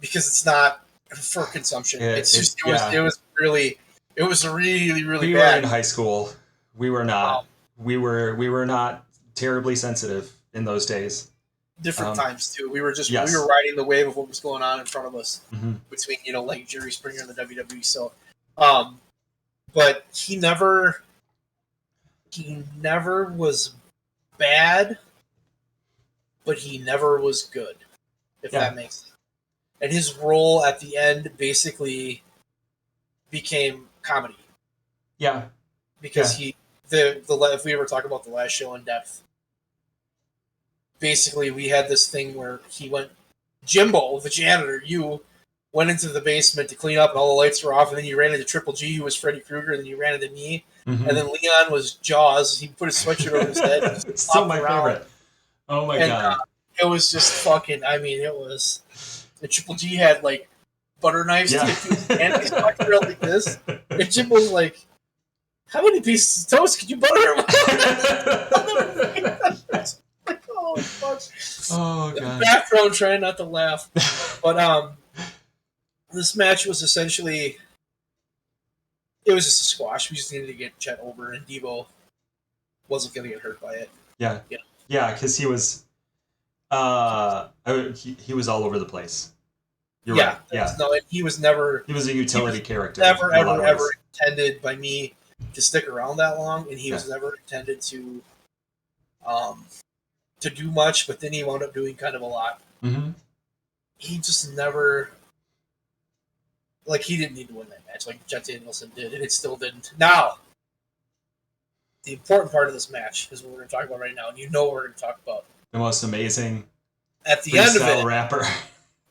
Speaker 2: because it's not for consumption. It was really really
Speaker 1: we
Speaker 2: bad.
Speaker 1: We were in high school. We were not. We were not terribly sensitive in those days.
Speaker 2: Different times too. We were riding the wave of what was going on in front of us between like Jerry Springer and the WWE. So, but he never was bad. But he never was good, if that makes sense. And his role at the end basically became comedy.
Speaker 1: Yeah.
Speaker 2: Because if we ever talk about the last show in depth, basically we had this thing where Jimbo, the janitor, you went into the basement to clean up and all the lights were off, and then you ran into Triple G, who was Freddy Krueger, and then you ran into me, and then Leon was Jaws. He put his sweatshirt over his head.
Speaker 1: It's still my favorite. Oh my god!
Speaker 2: It was just fucking. I mean, it was. The Triple G had like butter knives to his hand. He's walking around like this, and Jim was like, "How many pieces of toast could you butter him?" Like, oh fuck!
Speaker 1: Oh god!
Speaker 2: In the background, trying not to laugh, but this match was essentially. It was just a squash. We just needed to get Chet over, and Devo wasn't going to get hurt by it.
Speaker 1: Yeah. Yeah, because he was, he was all over the place. You're right. Yeah.
Speaker 2: No, he was never.
Speaker 1: He was a utility character.
Speaker 2: Never, ever intended by me to stick around that long, and he was never intended to do much. But then he wound up doing kind of a lot.
Speaker 1: Mm-hmm.
Speaker 2: He just never. Like, he didn't need to win that match like Jet Danielson did, and it still didn't. Now, the important part of this match is what we're going to talk about right now, and what we're going to talk about.
Speaker 1: The most amazing
Speaker 2: at the end of it,
Speaker 1: rapper.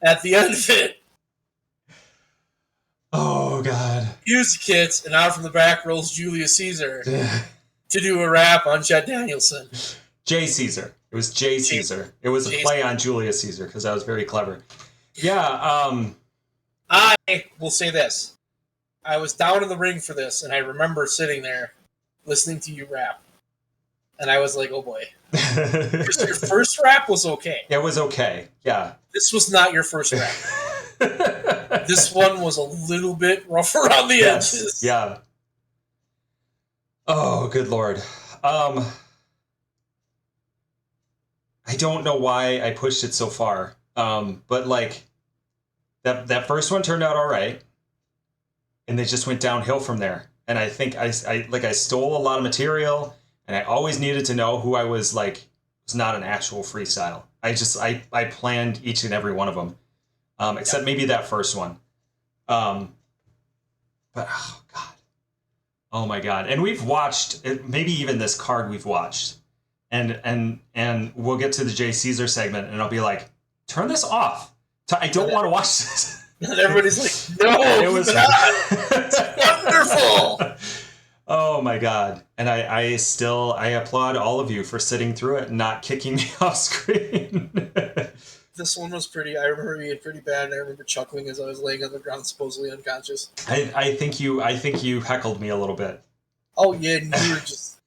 Speaker 2: At the end of it.
Speaker 1: Oh, God.
Speaker 2: Music hits, and out from the back rolls Julius Caesar to do a rap on Jet Danielson.
Speaker 1: J. Caesar. It was J. Caesar. It was a play on Julius Caesar, because that was very clever. Yeah,
Speaker 2: I will say this. I was down in the ring for this, and I remember sitting there listening to you rap. And I was like, oh boy. Your first rap was okay.
Speaker 1: It was okay, yeah.
Speaker 2: This was not your first rap. This one was a little bit rough around the edges.
Speaker 1: Yeah. Oh, good Lord. I don't know why I pushed it so far. But like, that first one turned out all right. And they just went downhill from there. And I think I stole a lot of material, and I always needed to know who I was like. It was not an actual freestyle. I planned each and every one of them, except maybe that first one. But oh god, oh my god! And we've watched maybe even this card we've watched, and we'll get to the J. Caesar segment, and I'll be like, turn this off. I don't want to watch this.
Speaker 2: And everybody's like, no, it was not. It's wonderful.
Speaker 1: Oh my god. And I applaud all of you for sitting through it and not kicking me off screen.
Speaker 2: This one was pretty. I remember being pretty bad, and I remember chuckling as I was laying on the ground, supposedly unconscious.
Speaker 1: I think you heckled me a little bit.
Speaker 2: Oh yeah, and you were just.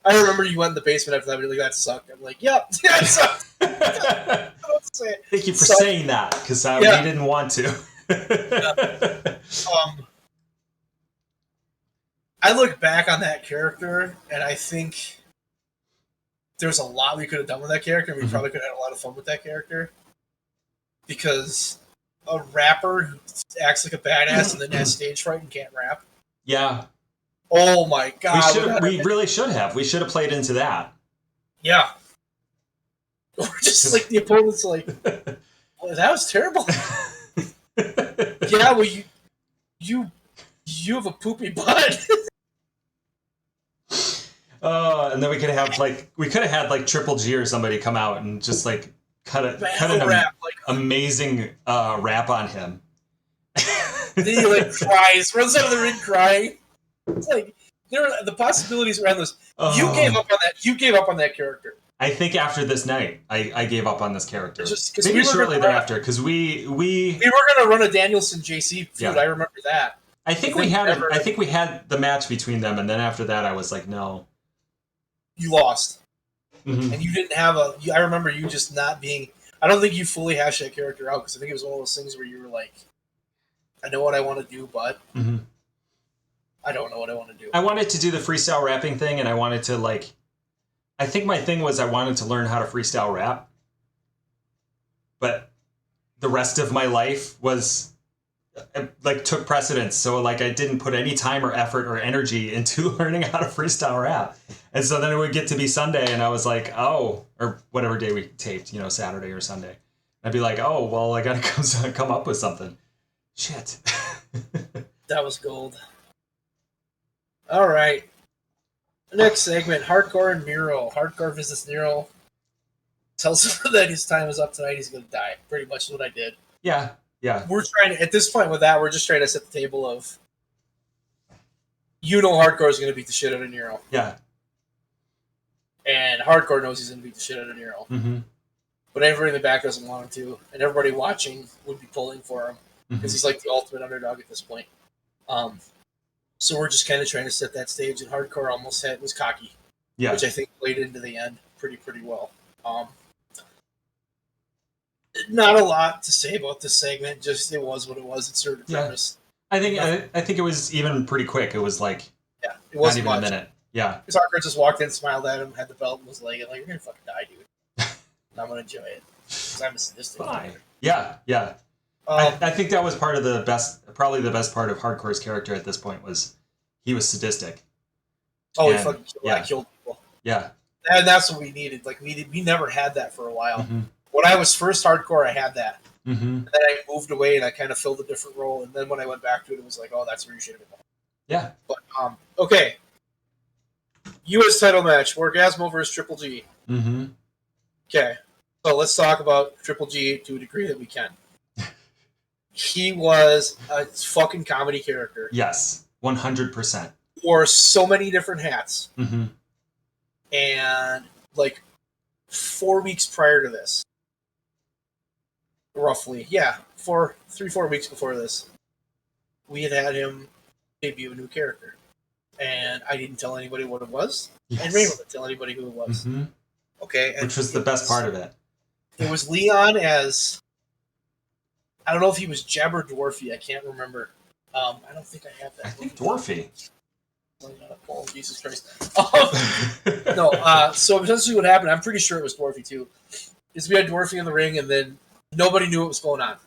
Speaker 2: I remember you went in the basement after that. And you're like, that sucked. I'm like, yep, that sucked.
Speaker 1: Thank you for saying that, because we didn't want to.
Speaker 2: I look back on that character, and I think there's a lot we could have done with that character. We probably could have had a lot of fun with that character. Because a rapper who acts like a badass and then has stage fright and can't rap.
Speaker 1: Yeah.
Speaker 2: Oh my god.
Speaker 1: We really should have. We should have played into that.
Speaker 2: Yeah. Or just like the opponent's like, well, that was terrible. Yeah, well you have a poopy butt.
Speaker 1: And then we could have had Triple G or somebody come out and just like cut an rap, amazing rap on him.
Speaker 2: Then he like cries, runs out of the ring crying. It's like the possibilities around this. You gave up on that. You gave up on that character.
Speaker 1: I think after this night, I gave up on this character.
Speaker 2: Maybe
Speaker 1: shortly thereafter, because we were
Speaker 2: going to run a Danielson JC feud. Yeah. I remember that.
Speaker 1: I think we had the match between them, and then after that, I was like, no.
Speaker 2: You lost. And you didn't have I remember you just not being. I don't think you fully hashed that character out, because I think it was one of those things where you were like, I know what I want to do, but I don't know what I want to do.
Speaker 1: I wanted to do the freestyle rapping thing, and I wanted to I think my thing was I wanted to learn how to freestyle rap, but the rest of my life was took precedence. So I didn't put any time or effort or energy into learning how to freestyle rap. And so then it would get to be Sunday, and I was like, oh, or whatever day we taped, Saturday or Sunday. I'd be like, oh, well, I got to come up with something. Shit.
Speaker 2: That was gold. All right. Next segment, Hardcore and Miro. Hardcore visits Nero. Tells him that his time is up tonight. He's going to die. Pretty much what I did.
Speaker 1: Yeah. Yeah.
Speaker 2: We're trying to, at this point with that, we're just trying to set the table of, Hardcore is going to beat the shit out of Nero.
Speaker 1: Yeah.
Speaker 2: And Hardcore knows he's going to beat the shit out of Nero. But everybody in the back doesn't want him to. And everybody watching would be pulling for him. Because he's like the ultimate underdog at this point. So we're just kind of trying to set that stage, and Hardcore almost was cocky, which I think played into the end pretty well. Not a lot to say about this segment. Just it was what it was. It served a purpose.
Speaker 1: I think it was even pretty quick. It was it
Speaker 2: wasn't
Speaker 1: not even
Speaker 2: much.
Speaker 1: a minute. Yeah,
Speaker 2: because Hardcore just walked in, smiled at him, had the belt, and was like, "You're gonna fucking die, dude." And I'm gonna enjoy it because I'm a sadistic.
Speaker 1: Yeah. I think that was probably the best part of Hardcore's character at this point was he was sadistic.
Speaker 2: Oh, he fucking killed people.
Speaker 1: Yeah.
Speaker 2: And that's what we needed. We never had that for a while. When I was first Hardcore, I had that. And then I moved away and I kind of filled a different role. And then when I went back to it, it was like, oh, that's where you should have been.
Speaker 1: Yeah.
Speaker 2: But, okay. U.S. title match, Orgasmo versus Triple G. Okay. So let's talk about Triple G to a degree that we can. He was a fucking comedy character.
Speaker 1: Yes, 100%.
Speaker 2: Wore so many different hats. And 4 weeks prior to this, roughly, 4 weeks before this, we had him debut a new character. And I didn't tell anybody what it was. Yes. And Rainbow didn't tell anybody who it was. Okay.
Speaker 1: Which was the best part of it.
Speaker 2: It was Leon as... I don't know if he was Jeb or Dwarfy. I can't remember. I don't think I have that.
Speaker 1: I think Dwarfy.
Speaker 2: Oh, Jesus Christ. No, so essentially what happened, I'm pretty sure it was Dwarfy too, is we had Dwarfy in the ring and then nobody knew what was going on.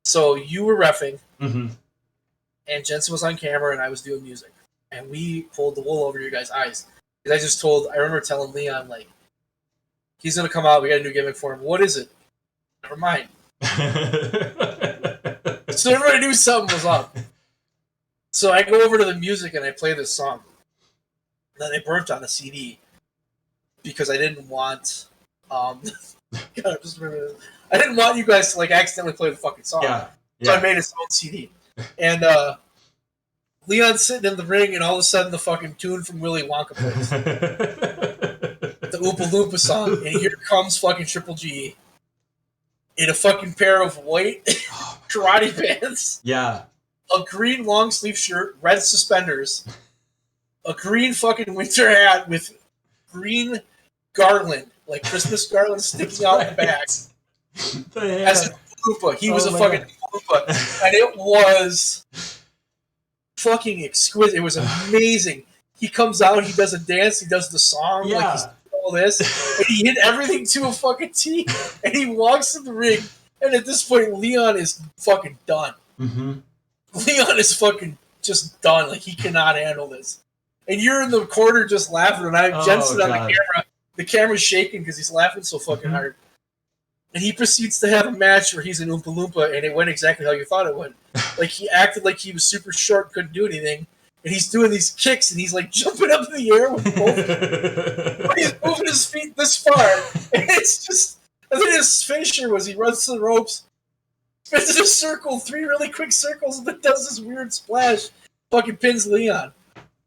Speaker 2: So you were reffing, and Jensen was on camera and I was doing music. And we pulled the wool over your guys' eyes. Because I remember telling Leon, he's going to come out, we got a new gimmick for him. What is it? Never mind. So everybody knew something was up. So I go over to the music and I play this song. And then I burnt on a CD because I didn't want. God, I just remember this. I didn't want you guys to accidentally play the fucking song. So I made his own CD. And Leon's sitting in the ring, and all of a sudden the fucking tune from Willy Wonka plays. The Oompa Loompa song, and here comes fucking Triple G. in a fucking pair of white karate pants,
Speaker 1: Yeah.
Speaker 2: a green long sleeve shirt, red suspenders, a green fucking winter hat with green garland, like Christmas garland sticking out the back. As an Oompa. He was a fucking Oompa. And it was fucking exquisite. It was amazing. He comes out, he does a dance, he does the song, like he's doing all this, and he hit everything to a fucking T, and he walks in the ring, and at this point, Leon is fucking done.
Speaker 1: Mm-hmm.
Speaker 2: Leon is fucking just done. Like, he cannot handle this. And you're in the corner just laughing, and I'm Jensen on the camera. The camera's shaking because he's laughing so fucking hard. And he proceeds to have a match where he's an Oompa Loompa, and it went exactly how you thought it would. Like, he acted like he was super short, couldn't do anything. And he's doing these kicks, and he's like jumping up in the air with both. He's moving his feet this far, and it's just. I think his finisher was he runs to the ropes, spins in a circle, 3 really quick circles, and then does this weird splash. Fucking pins Leon.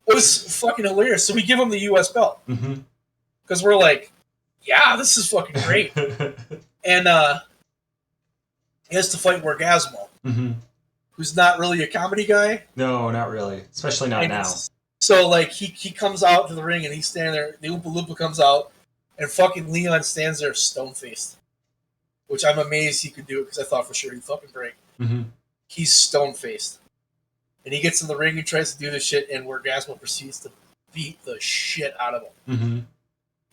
Speaker 2: It was fucking hilarious. So we give him the U.S. belt because we're like, yeah, this is fucking great. And he has to fight Orgasmo. Who's not really a comedy guy.
Speaker 1: No, not really. Especially not now.
Speaker 2: So, like, he comes out to the ring, and he's standing there. The Oompa Loompa comes out, and fucking Leon stands there stone-faced. Which I'm amazed he could do it, because I thought for sure he'd fucking break. He's stone-faced. And he gets in the ring and tries to do this shit, and Orgasmo proceeds to beat the shit out of him.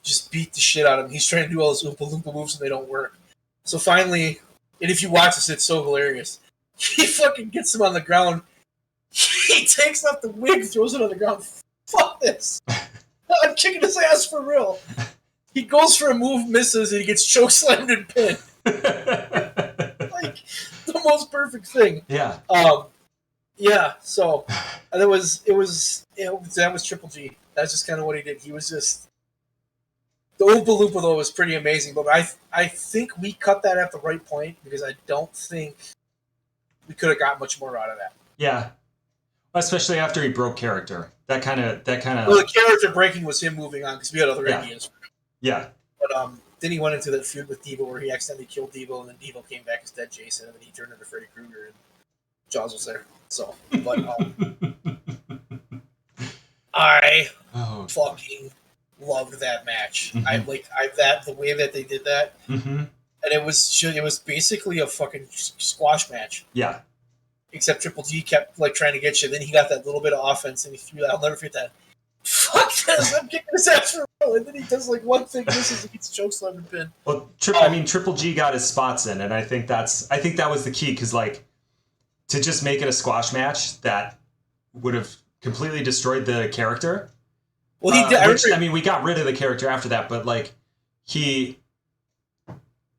Speaker 2: Just beat the shit out of him. He's trying to do all those Oompa Loompa moves, and they don't work. So finally, and if you watch this, it's so hilarious. He fucking gets him on the ground. He takes off the wig, throws it on the ground. Fuck this. I'm kicking his ass for real. He goes for a move, misses, and he gets chokeslammed and pinned. Like, the most perfect thing.
Speaker 1: Yeah.
Speaker 2: Yeah, so that was Triple G. That's just kind of what he did. He was just... The Oompa Loompa, though, was pretty amazing. But I think we cut that at the right point, because I don't think we could have got much more out of that.
Speaker 1: Yeah, especially after he broke character. That kind of.
Speaker 2: Well, the character breaking was him moving on because we had other ideas.
Speaker 1: Yeah.
Speaker 2: But then he went into that feud with Devo where he accidentally killed Devo, and then Devo came back as dead Jason, and then he turned into Freddy Krueger, and Jaws was there. So, but I fucking loved that match. The way that they did that. And it was basically a fucking squash match.
Speaker 1: Yeah.
Speaker 2: Except Triple G kept like trying to get you. Then he got that little bit of offense, and he threw that. I'll never forget that. Fuck this! I'm kicking his ass for real. And then he does like one thing, misses, and gets chokeslammed and pinned.
Speaker 1: Well, Triple G got his spots in, and I think that was the key, because like to just make it a squash match that would have completely destroyed the character. Well, he did. I mean, we got rid of the character after that, but like he.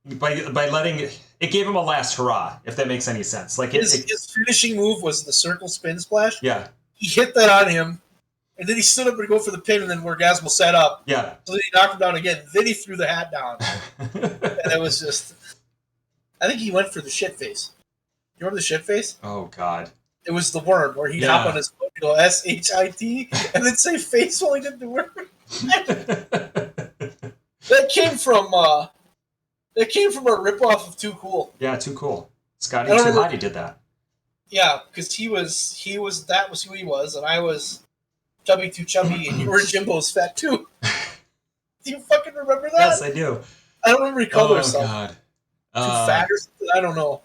Speaker 1: By letting it gave him a last hurrah, if that makes any sense. Like
Speaker 2: his finishing move was the circle spin splash.
Speaker 1: Yeah, he
Speaker 2: hit that on him, and then he stood up to go for the pin, and then Orgasmo set up.
Speaker 1: Yeah,
Speaker 2: so then he knocked him down again. Then he threw the hat down, and it was just. I think he went for the shit face. You remember the shit face?
Speaker 1: Oh God!
Speaker 2: It was the worm where he'd hop on his foot and go SHIT, and then say face while he did the worm. That came from. That came from a ripoff of Too Cool.
Speaker 1: Yeah, Too Cool. Scotty Too Hotty did that.
Speaker 2: Yeah, because that was who he was, and I was Chubby Too Chubby, and you were Jimbo's Fat Too. Do you fucking remember that?
Speaker 1: Yes, I do.
Speaker 2: I don't remember he called herself.
Speaker 1: Oh, God.
Speaker 2: Too fat or something? I don't know.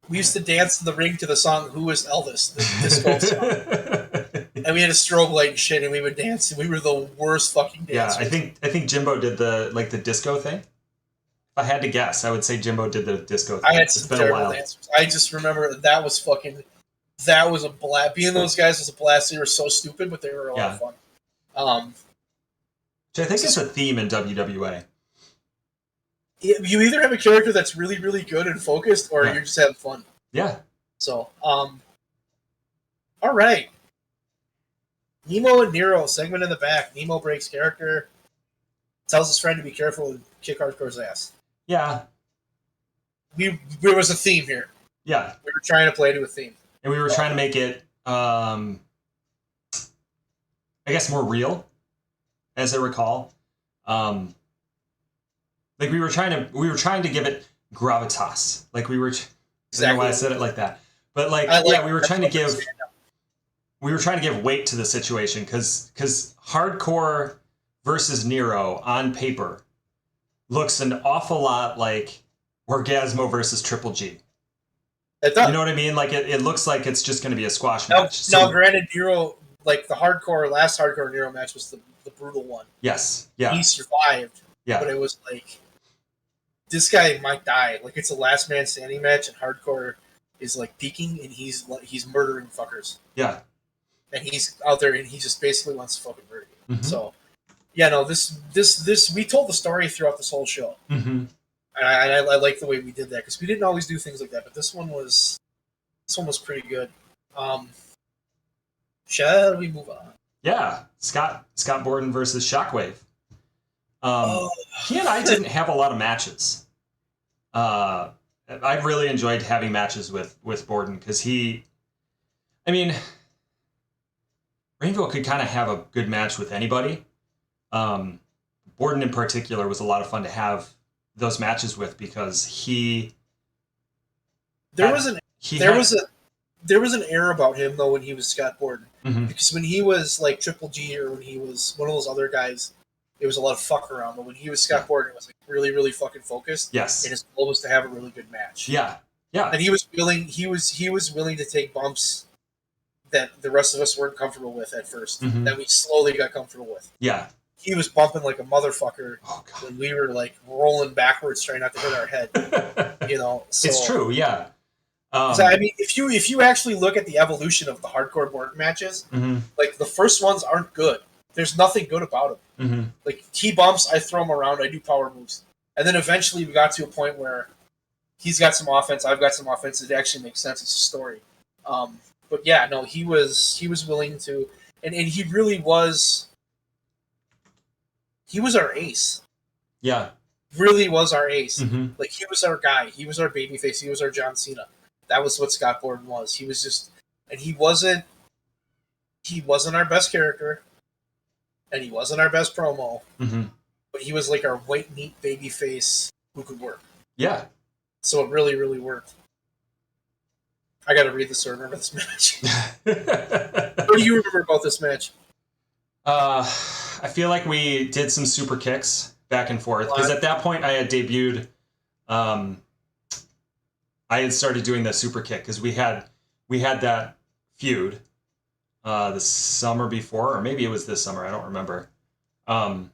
Speaker 2: We used to dance in the ring to the song Who is Elvis? The disco song. And we had a strobe light and shit, and we would dance, and we were the worst fucking dancers.
Speaker 1: Yeah, I think Jimbo did the disco thing. If I had to guess, I would say Jimbo did the disco thing.
Speaker 2: I had some terrible dancers. I just remember that was a blast. Being those guys was a blast. They were so stupid, but they were a lot of fun.
Speaker 1: Which I think is a theme in WWA.
Speaker 2: You either have a character that's really, really good and focused, or you're just having fun.
Speaker 1: Yeah.
Speaker 2: So, all right. Nemo and Nero, segment in the back. Nemo breaks character, tells his friend to be careful and kick Hardcore's ass.
Speaker 1: Yeah.
Speaker 2: There was a theme here.
Speaker 1: Yeah.
Speaker 2: We were trying to play to a theme.
Speaker 1: And we were trying to make it, I guess, more real, as I recall. Like we were trying to give it gravitas. Like we were. I don't know why I said it like that, but like we were trying to give. We were trying to give weight to the situation because hardcore versus Nero on paper looks an awful lot like Orgasmo versus Triple G. You know what I mean? Like it looks like it's just going to be a squash match.
Speaker 2: Now, granted, Nero, like the last hardcore Nero match was the brutal one.
Speaker 1: Yes. Yeah.
Speaker 2: He survived.
Speaker 1: Yeah.
Speaker 2: But it was like, this guy might die. Like it's a last man standing match, and hardcore is like peaking, and he's murdering fuckers.
Speaker 1: Yeah.
Speaker 2: And he's out there, and he just basically wants to fucking murder you. Mm-hmm. So, yeah, no, this we told the story throughout this whole show.
Speaker 1: Mm-hmm.
Speaker 2: And I like the way we did that because we didn't always do things like that, but this one was pretty good. Shall we move on?
Speaker 1: Yeah, Scott Borden versus Shockwave. He and I didn't have a lot of matches. I really enjoyed having matches with Borden because Rainville could kind of have a good match with anybody. Borden in particular was a lot of fun to have those matches with because there was an air about him though when he was Scott Borden. Mm-hmm. Because when he was like Triple G or when he was one of those other guys, it was a lot of fuck around. But when he was Scott Borden, it was like really, really fucking focused. Yes.
Speaker 2: And his goal was to have a really good match.
Speaker 1: Yeah. Yeah.
Speaker 2: And he was willing to take bumps that the rest of us weren't comfortable with at first. Mm-hmm. That we slowly got comfortable with. Yeah. He was bumping like a motherfucker when we were like rolling backwards trying not to hit our head. So,
Speaker 1: it's true, yeah.
Speaker 2: So, I mean, if you actually look at the evolution of the hardcore Borden matches, mm-hmm. like the first ones aren't good. There's nothing good about them. Mm-hmm. Like he bumps, I throw him around, I do power moves, and then eventually we got to a point where he's got some offense, I've got some offense. It actually makes sense. It's a story. But yeah, no, he was willing to, and he really was. He was our ace. Yeah. Really was our ace. Mm-hmm. Like, he was our guy. He was our babyface. He was our John Cena. That was what Scott Borden was. He was just... And he wasn't our best character. And he wasn't our best promo. Mm-hmm. But he was like our white meat babyface who could work. Yeah. So it really, really worked. I gotta read this so I remember this match. What do you remember about this match?
Speaker 1: I feel like we did some super kicks back and forth because at that point I had debuted. I had started doing the super kick because we had that feud the summer before, or maybe it was this summer. I don't remember. And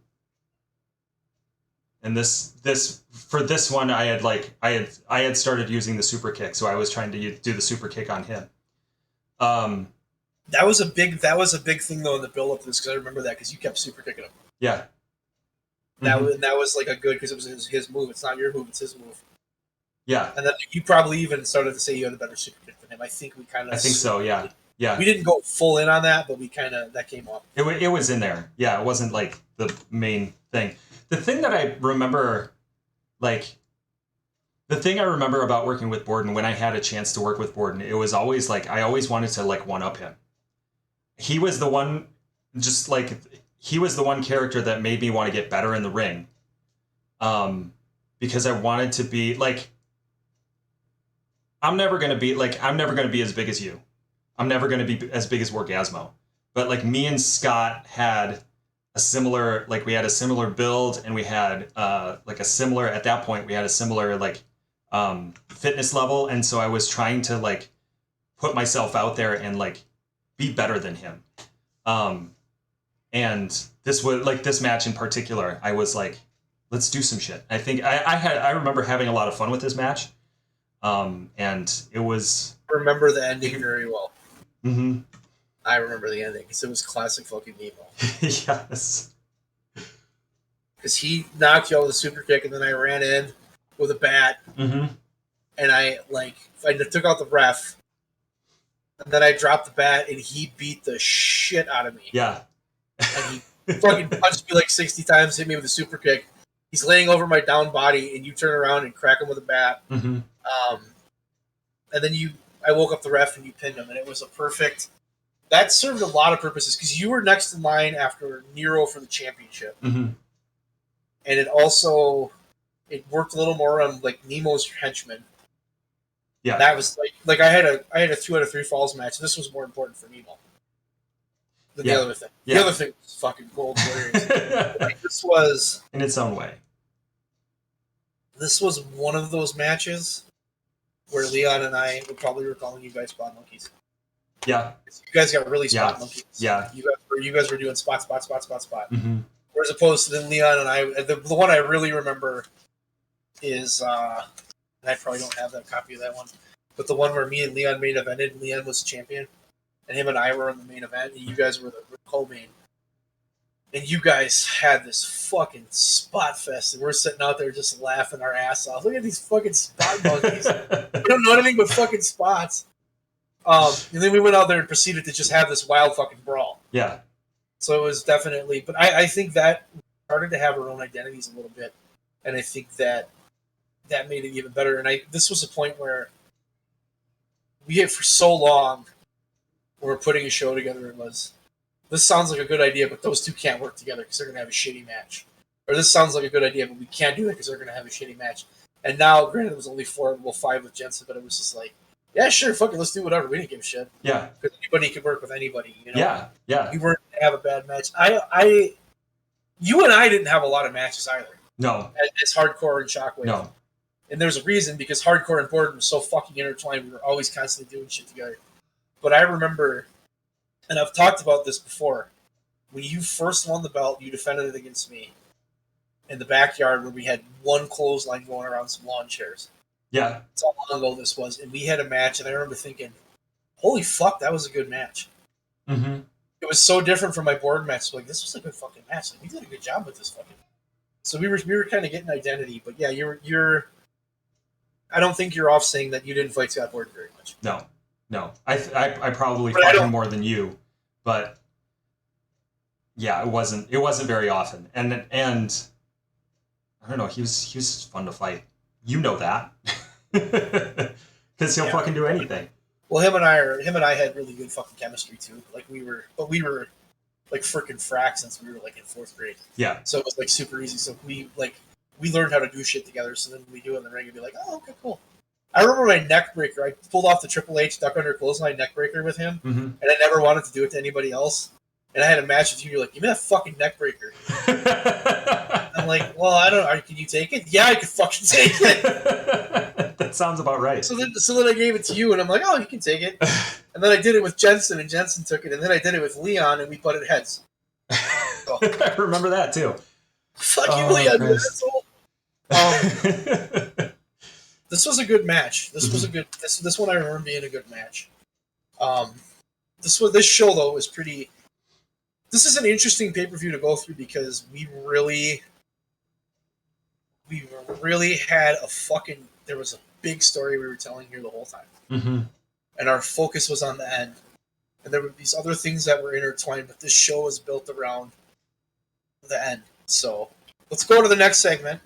Speaker 1: for this one, I had started using the super kick, so I was trying to do the super kick on him.
Speaker 2: That was a big thing though in the build up to this because I remember that because you kept super kicking him. Yeah. Mm-hmm. That was like a good because it was his move. It's not your move; it's his move. Yeah. And then you probably even started to say you had a better super kick than him. I think we kind of.
Speaker 1: I think so. Yeah. Yeah.
Speaker 2: We didn't go full in on that, but we kind of that came up.
Speaker 1: It was in there. Yeah, it wasn't like the main thing. The thing that I remember, about working with Borden when I had a chance to work with Borden, it was always like I always wanted to like one up him. He was the one, character that made me want to get better in the ring. Because I wanted to be like, I'm never going to be as big as you. I'm never going to be as big as Orgasmo. But like me and Scott had a similar build, and we had at that point we had a similar fitness level. And so I was trying to like put myself out there and like be better than him. And this was like this match in particular, I was like, let's do some shit. I think I remember having a lot of fun with this match. And it was...
Speaker 2: I remember the ending very well. Mm-hmm. I remember the ending because it was classic fucking Nemo. Yes. Because he knocked you out with a super kick, and then I ran in with a bat, mm-hmm. and I took out the ref, and then I dropped the bat, and he beat the shit out of me. Yeah. And he fucking punched me like 60 times, hit me with a super kick. He's laying over my down body, and you turn around and crack him with a bat. Mm-hmm. And then I woke up the ref, and you pinned him, and it was a perfect... That served a lot of purposes, because you were next in line after Nero for the championship. Mm-hmm. And it also... it worked a little more on like Nemo's henchman.
Speaker 1: Yeah.
Speaker 2: That was like I had a 2 out of 3 falls match. This was more important for Nemo than the other thing. The other thing was fucking gold warriors. Like, this was
Speaker 1: in its own way.
Speaker 2: This was one of those matches where Leon and I would probably were calling you guys spot monkeys.
Speaker 1: Yeah.
Speaker 2: You guys got really spot monkeys.
Speaker 1: Yeah.
Speaker 2: You guys were doing spot.
Speaker 1: Mm-hmm.
Speaker 2: Whereas opposed to then Leon and I, the one I really remember is, and I probably don't have that copy of that one, but the one where me and Leon main evented, and Leon was the champion, and him and I were in the main event, and you guys were the co-main. And you guys had this fucking spot fest, and we're sitting out there just laughing our ass off. Look at these fucking spot monkeys. They don't know anything but fucking spots. And then we went out there and proceeded to just have this wild fucking brawl.
Speaker 1: Yeah.
Speaker 2: So it was definitely, but I think that started to have our own identities a little bit, and I think that made it even better. And this was a point where we had for so long, when we're putting a show together, it was, this sounds like a good idea, but those two can't work together because they're going to have a shitty match. Or this sounds like a good idea, but we can't do it because they're going to have a shitty match. And now, granted, it was only 4, well, 5 with Jensen, but it was just like, yeah, sure, fuck it, let's do whatever. We didn't give a shit.
Speaker 1: Yeah.
Speaker 2: Because anybody could work with anybody, you know?
Speaker 1: Yeah, yeah.
Speaker 2: We weren't going to have a bad match. You and I didn't have a lot of matches either.
Speaker 1: No.
Speaker 2: As Hardcore and Shockwave.
Speaker 1: No. And
Speaker 2: there's a reason, because Hardcore and Borden were so fucking intertwined. We were always constantly doing shit together. But I remember, and I've talked about this before, when you first won the belt, you defended it against me in the backyard where we had one clothesline going around some lawn chairs.
Speaker 1: Yeah.
Speaker 2: That's how long ago this was. And we had a match, and I remember thinking, holy fuck, that was a good match.
Speaker 1: Mm-hmm.
Speaker 2: It was so different from my board match. Like, this was a good fucking match. Like, we did a good job with this fucking. So we were kind of getting identity. But yeah, you're. I don't think you're off saying that you didn't fight Scott Borden very much.
Speaker 1: No. I probably fought him more than you, but yeah, it wasn't very often. And I don't know, he was fun to fight. You know that. Because he'll fucking do anything.
Speaker 2: Well, him and I had really good fucking chemistry too. Like we were like freaking frack since we were like in 4th grade.
Speaker 1: Yeah.
Speaker 2: So it was like super easy. So we learned how to do shit together. So then when we do it in the ring, it'd be like, oh, okay, cool. I remember my neck breaker. I pulled off the Triple H duck under clothesline neck breaker with him, and I never wanted to do it to anybody else. And I had a match with you. You're like, give me that fucking neck breaker. I'm like, well, I don't. Can you take it? Yeah, I can fucking take it.
Speaker 1: That sounds about right.
Speaker 2: So then I gave it to you, and I'm like, oh, you can take it. And then I did it with Jensen, and Jensen took it. And then I did it with Leon, and we butted heads. So,
Speaker 1: I remember that too. Fuck
Speaker 2: you, Leon, you asshole. This was a good match. This was a good. This one I remember being a good match. This show though was pretty. This is an interesting pay-per-view to go through because we really had a fucking. There was a big story we were telling here the whole time, and our focus was on the end. And there were these other things that were intertwined, but this show was built around the end. So let's go to the next segment,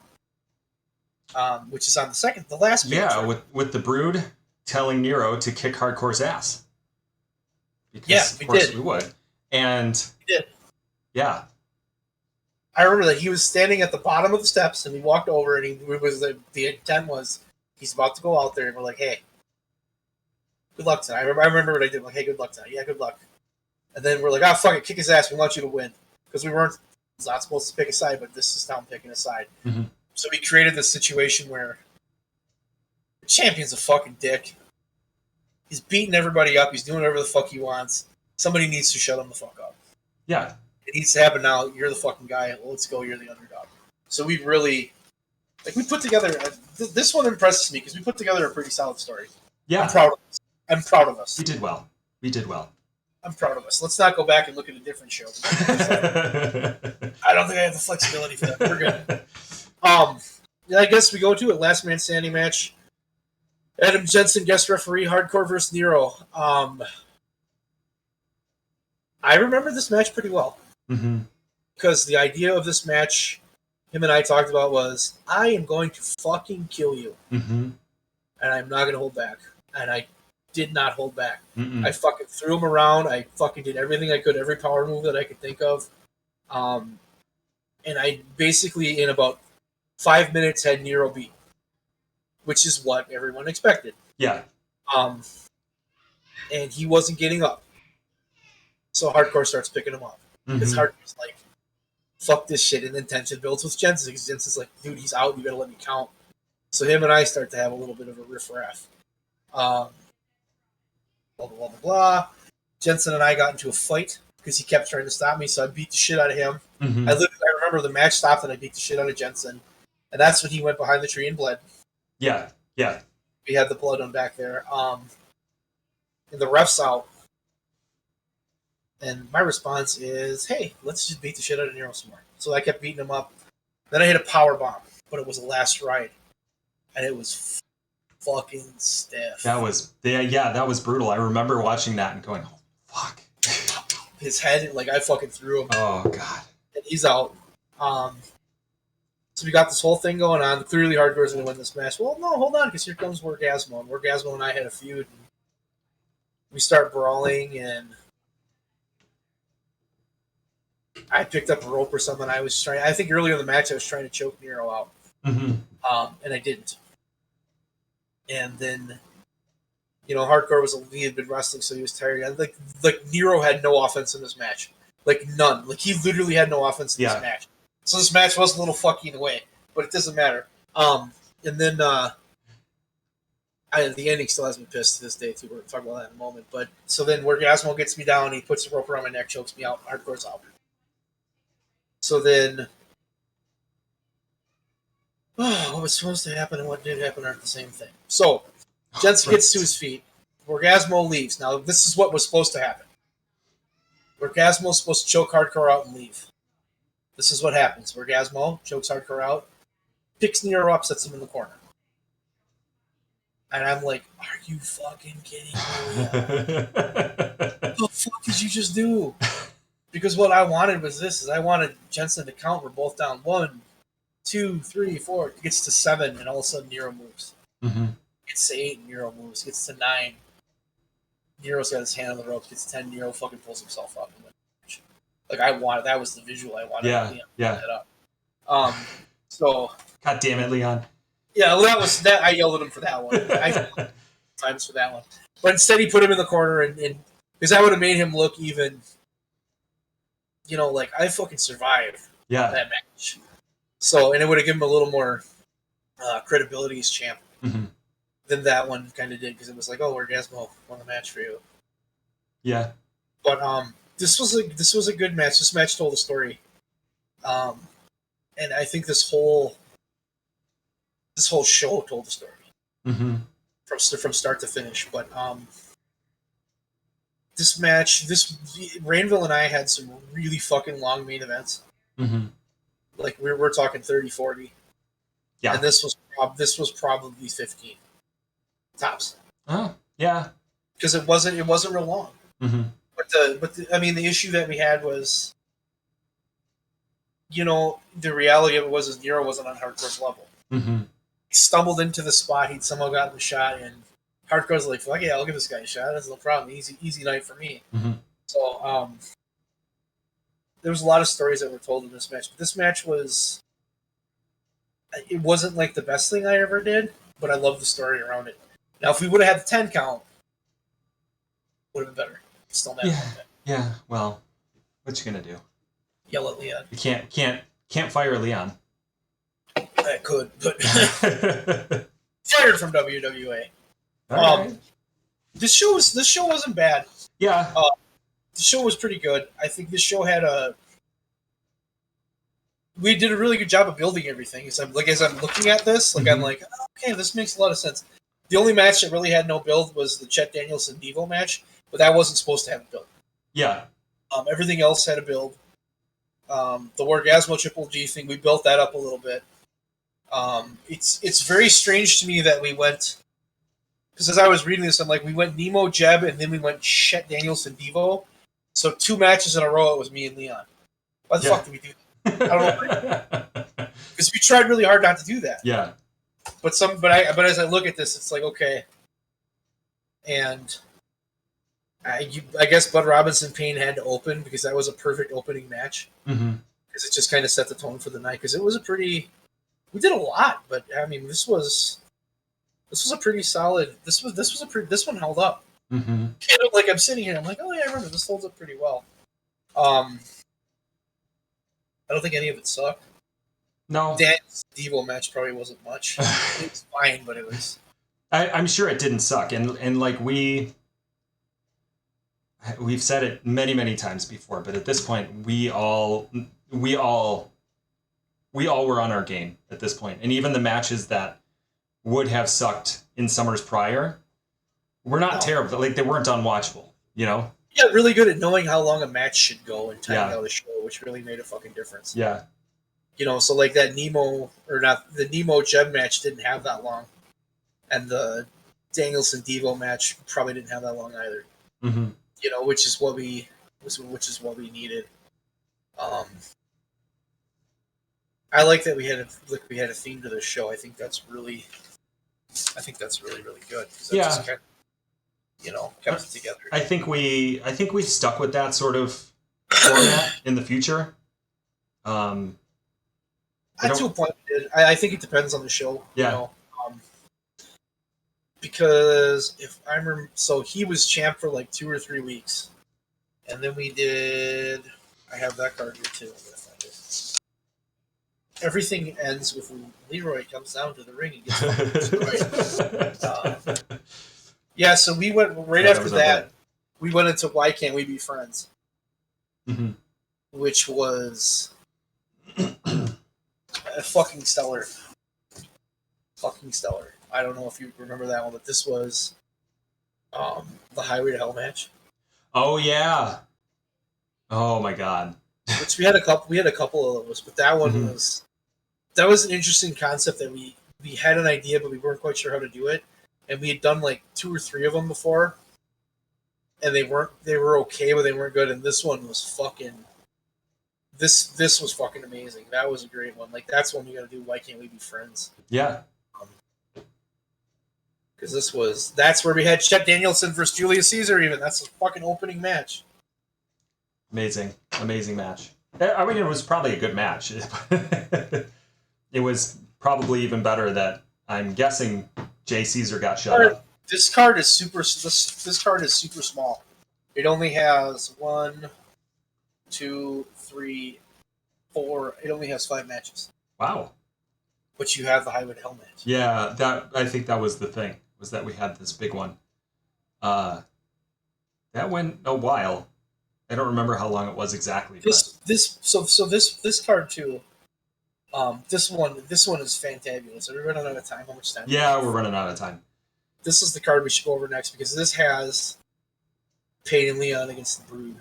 Speaker 2: which is on the last page.
Speaker 1: Yeah, with the Brood telling Nero to kick Hardcore's ass. Because,
Speaker 2: of course
Speaker 1: we would. And
Speaker 2: we did.
Speaker 1: Yeah.
Speaker 2: I remember that he was standing at the bottom of the steps, and we walked over, and the intent was he's about to go out there, and we're like, hey, good luck tonight. I remember what I did. I'm like, hey, good luck tonight. Yeah, good luck. And then we're like, oh, fuck it, kick his ass. We want you to win. Because we weren't not supposed to pick a side, but this is now picking a side. So we created this situation where the champion's a fucking dick. He's beating everybody up. He's doing whatever the fuck he wants. Somebody needs to shut him the fuck up.
Speaker 1: Yeah.
Speaker 2: It needs to happen now. You're the fucking guy. Let's go. You're the underdog. So we really, we put together, this one impresses me because we put together a pretty solid story.
Speaker 1: Yeah.
Speaker 2: I'm proud of us.
Speaker 1: We did well.
Speaker 2: I'm proud of us. Let's not go back and look at a different show. I don't think I have the flexibility for that. We're good. I guess we go to it. Last man standing match. Adam Jensen, guest referee, Hardcore versus Nero. I remember this match pretty well. Because the idea of this match, him and I talked about was, I am going to fucking kill you. And I'm not going to hold back. And I did not hold back. I fucking threw him around. I fucking did everything I could, every power move that I could think of. And I basically, in about 5 minutes had Nero beat, which is what everyone expected.
Speaker 1: Yeah.
Speaker 2: And he wasn't getting up. So Hardcore starts picking him up. Because Hardcore's like, fuck this shit. And then tension builds with Jensen. Because Jensen's like, dude, he's out. You gotta let me count. So him and I start to have a little bit of a riff-raff. Blah, blah, blah, blah, blah. Jensen and I got into a fight because he kept trying to stop me. So I beat the shit out of him. I remember the match stopped and I beat the shit out of Jensen. And that's when he went behind the tree and bled.
Speaker 1: Yeah. Yeah.
Speaker 2: We had the blood on back there. And the ref's out. And my response is, hey, let's just beat the shit out of Nero some more. So I kept beating him up. Then I hit a power bomb, but it was a last ride. And it was fucking stiff.
Speaker 1: That was brutal. I remember watching that and going, oh, fuck.
Speaker 2: His head, like, I fucking threw him.
Speaker 1: Oh, God.
Speaker 2: And he's out. So we got this whole thing going on. Clearly Hardcore's going to win this match. Well, no, hold on, because here comes Orgasmo. And Orgasmo and I had a feud. And we start brawling, and I picked up a rope or something. I think earlier in the match I was trying to choke Nero out. And I didn't. And then, Hardcore he had been wrestling, so he was tired. And like Nero had no offense in this match. Like, none. Like, he literally had no offense in this match. So this match was a little fucky in a way, but it doesn't matter. And then the ending still has me pissed to this day, too. We're going to talk about that in a moment. But so then Orgasmo gets me down, he puts the rope around my neck, chokes me out, Hardcore's out. So then, what was supposed to happen and what did happen aren't the same thing. So, Jensen gets to his feet. Orgasmo leaves. Now, this is what was supposed to happen. Orgasmo is supposed to choke Hardcore out and leave. This is what happens. Orgasmo chokes Hardcore out, picks Nero up, sets him in the corner. And I'm like, are you fucking kidding me? What the fuck did you just do? Because what I wanted was this: I wanted Jensen to count. We're both down 1, 2, 3, 4. It gets to 7, and all of a sudden Nero moves. Gets to 8, Nero moves. Gets to 9. Nero's got his hand on the rope. Gets to 10. Nero fucking pulls himself up. Like, that was the visual I wanted.
Speaker 1: Yeah.
Speaker 2: That up. So.
Speaker 1: God damn it, Leon.
Speaker 2: Yeah, well, that was that. I yelled at him for that one. I times for that one. But instead, he put him in the corner, and because I would have made him look even. Like, I fucking survived that match. So, and it would have given him a little more credibility as champ than that one kind of did, because it was like, oh, Orgasmo won the match for you. Yeah. But this was a good match. This match told a story, and I think this whole show told a story from start to finish. But this match, Rainville and I had some really fucking long main events. Like we're talking 30, 40. Yeah. And this was probably 15 tops. Oh yeah. Because it wasn't real long. But the issue that we had was, the reality of it was Nero wasn't on Hardcore's level. He stumbled into the spot. He'd somehow gotten the shot, and Hardcore's like, "Fuck yeah, I'll give this guy a shot. That's no problem. Easy night for me." So there was a lot of stories that were told in this match. But this match it wasn't like the best thing I ever did, but I loved the story around it. Now, if we would have had the 10 count, would have been better. Still not. Yeah. Well, what you gonna do? Yell at Leon. You can't fire Leon. I could, but fired from WWA. Right. This show wasn't bad. Yeah. The show was pretty good. I think this show had we did a really good job of building everything. As I'm looking at this, I'm like, okay, this makes a lot of sense. The only match that really had no build was the Chet Danielson Devo match, but that wasn't supposed to have a build. Yeah. Everything else had a build. The Orgasmo Triple G thing, we built that up a little bit. It's very strange to me that we went, because as I was reading this, I'm like, we went Nemo, Jeb, and then we went Chet Danielson Devo. So 2 matches in a row, it was me and Leon. Why the fuck did we do that? I don't know. Because we tried really hard not to do that. Yeah. But as I look at this, it's like, okay. And I guess Bud Robinson Payne had to open, because that was a perfect opening match. Because it just kind of set the tone for the night. Because it was a pretty we did a lot, but I mean, this was a pretty solid. This one held up.
Speaker 1: Mm-hmm.
Speaker 2: You know, like I'm sitting here, I'm like, oh yeah, I remember this holds up pretty well. I don't think any of it sucked.
Speaker 1: No.
Speaker 2: Dan's Devo match probably wasn't much. It was fine, but it was.
Speaker 1: I'm sure it didn't suck, and like we've said it many times before, but at this point we all were on our game at this point, and even the matches that would have sucked in summers prior were not terrible. Like they weren't unwatchable, you know.
Speaker 2: Yeah, really good at knowing how long a match should go and timing out a show, which really made a fucking difference.
Speaker 1: Yeah.
Speaker 2: You know, so like that the Nemo Jeb match didn't have that long, and the Danielson Devo match probably didn't have that long either.
Speaker 1: Mm-hmm.
Speaker 2: You know, which is what we needed. I like that we had a theme to this show. I think that's really really good.
Speaker 1: Yeah.
Speaker 2: Just kept it together.
Speaker 1: I think we stuck with that sort of format in the future.
Speaker 2: To a point, I think it depends on the show.
Speaker 1: Yeah.
Speaker 2: You know? Because if I remember, so he was champ for like 2 or 3 weeks, and then we did. I have that card here too. I'm gonna find it. Everything ends with Leroy comes down to the ring and gets destroyed. Yeah, so we went right after that. We went into Why Can't We Be Friends,
Speaker 1: mm-hmm.
Speaker 2: which was fucking stellar. Fucking stellar. I don't know if you remember that one, but this was the Highway to Hell match.
Speaker 1: Oh yeah. Oh my god.
Speaker 2: Which we had a couple of those, but that one
Speaker 1: mm-hmm.
Speaker 2: was an interesting concept that we had an idea, but we weren't quite sure how to do it. And we had done like 2 or 3 of them before, and they were okay, but they weren't good. And this one was fucking. This was fucking amazing. That was a great one. Like that's one you got to do. Why Can't We Be Friends?
Speaker 1: Yeah.
Speaker 2: Because that's where we had Chet Danielson versus Julius Caesar. Even that's a fucking opening match.
Speaker 1: Amazing match. I mean, it was probably a good match. It was probably even better that I'm guessing Jay Caesar got shut up.
Speaker 2: This card is super small. It only has 1, 2, 3, 4. It only has 5 matches.
Speaker 1: Wow.
Speaker 2: But you have the Highway to Hell match.
Speaker 1: Yeah, I think that was the thing, was that we had this big one. That went a while. I don't remember how long it was exactly.
Speaker 2: This card too. This one is fantabulous. Are we running out of time? How much time?
Speaker 1: Yeah, we're running out of time.
Speaker 2: This is the card we should go over next because this has Payne and Leon against the Brood.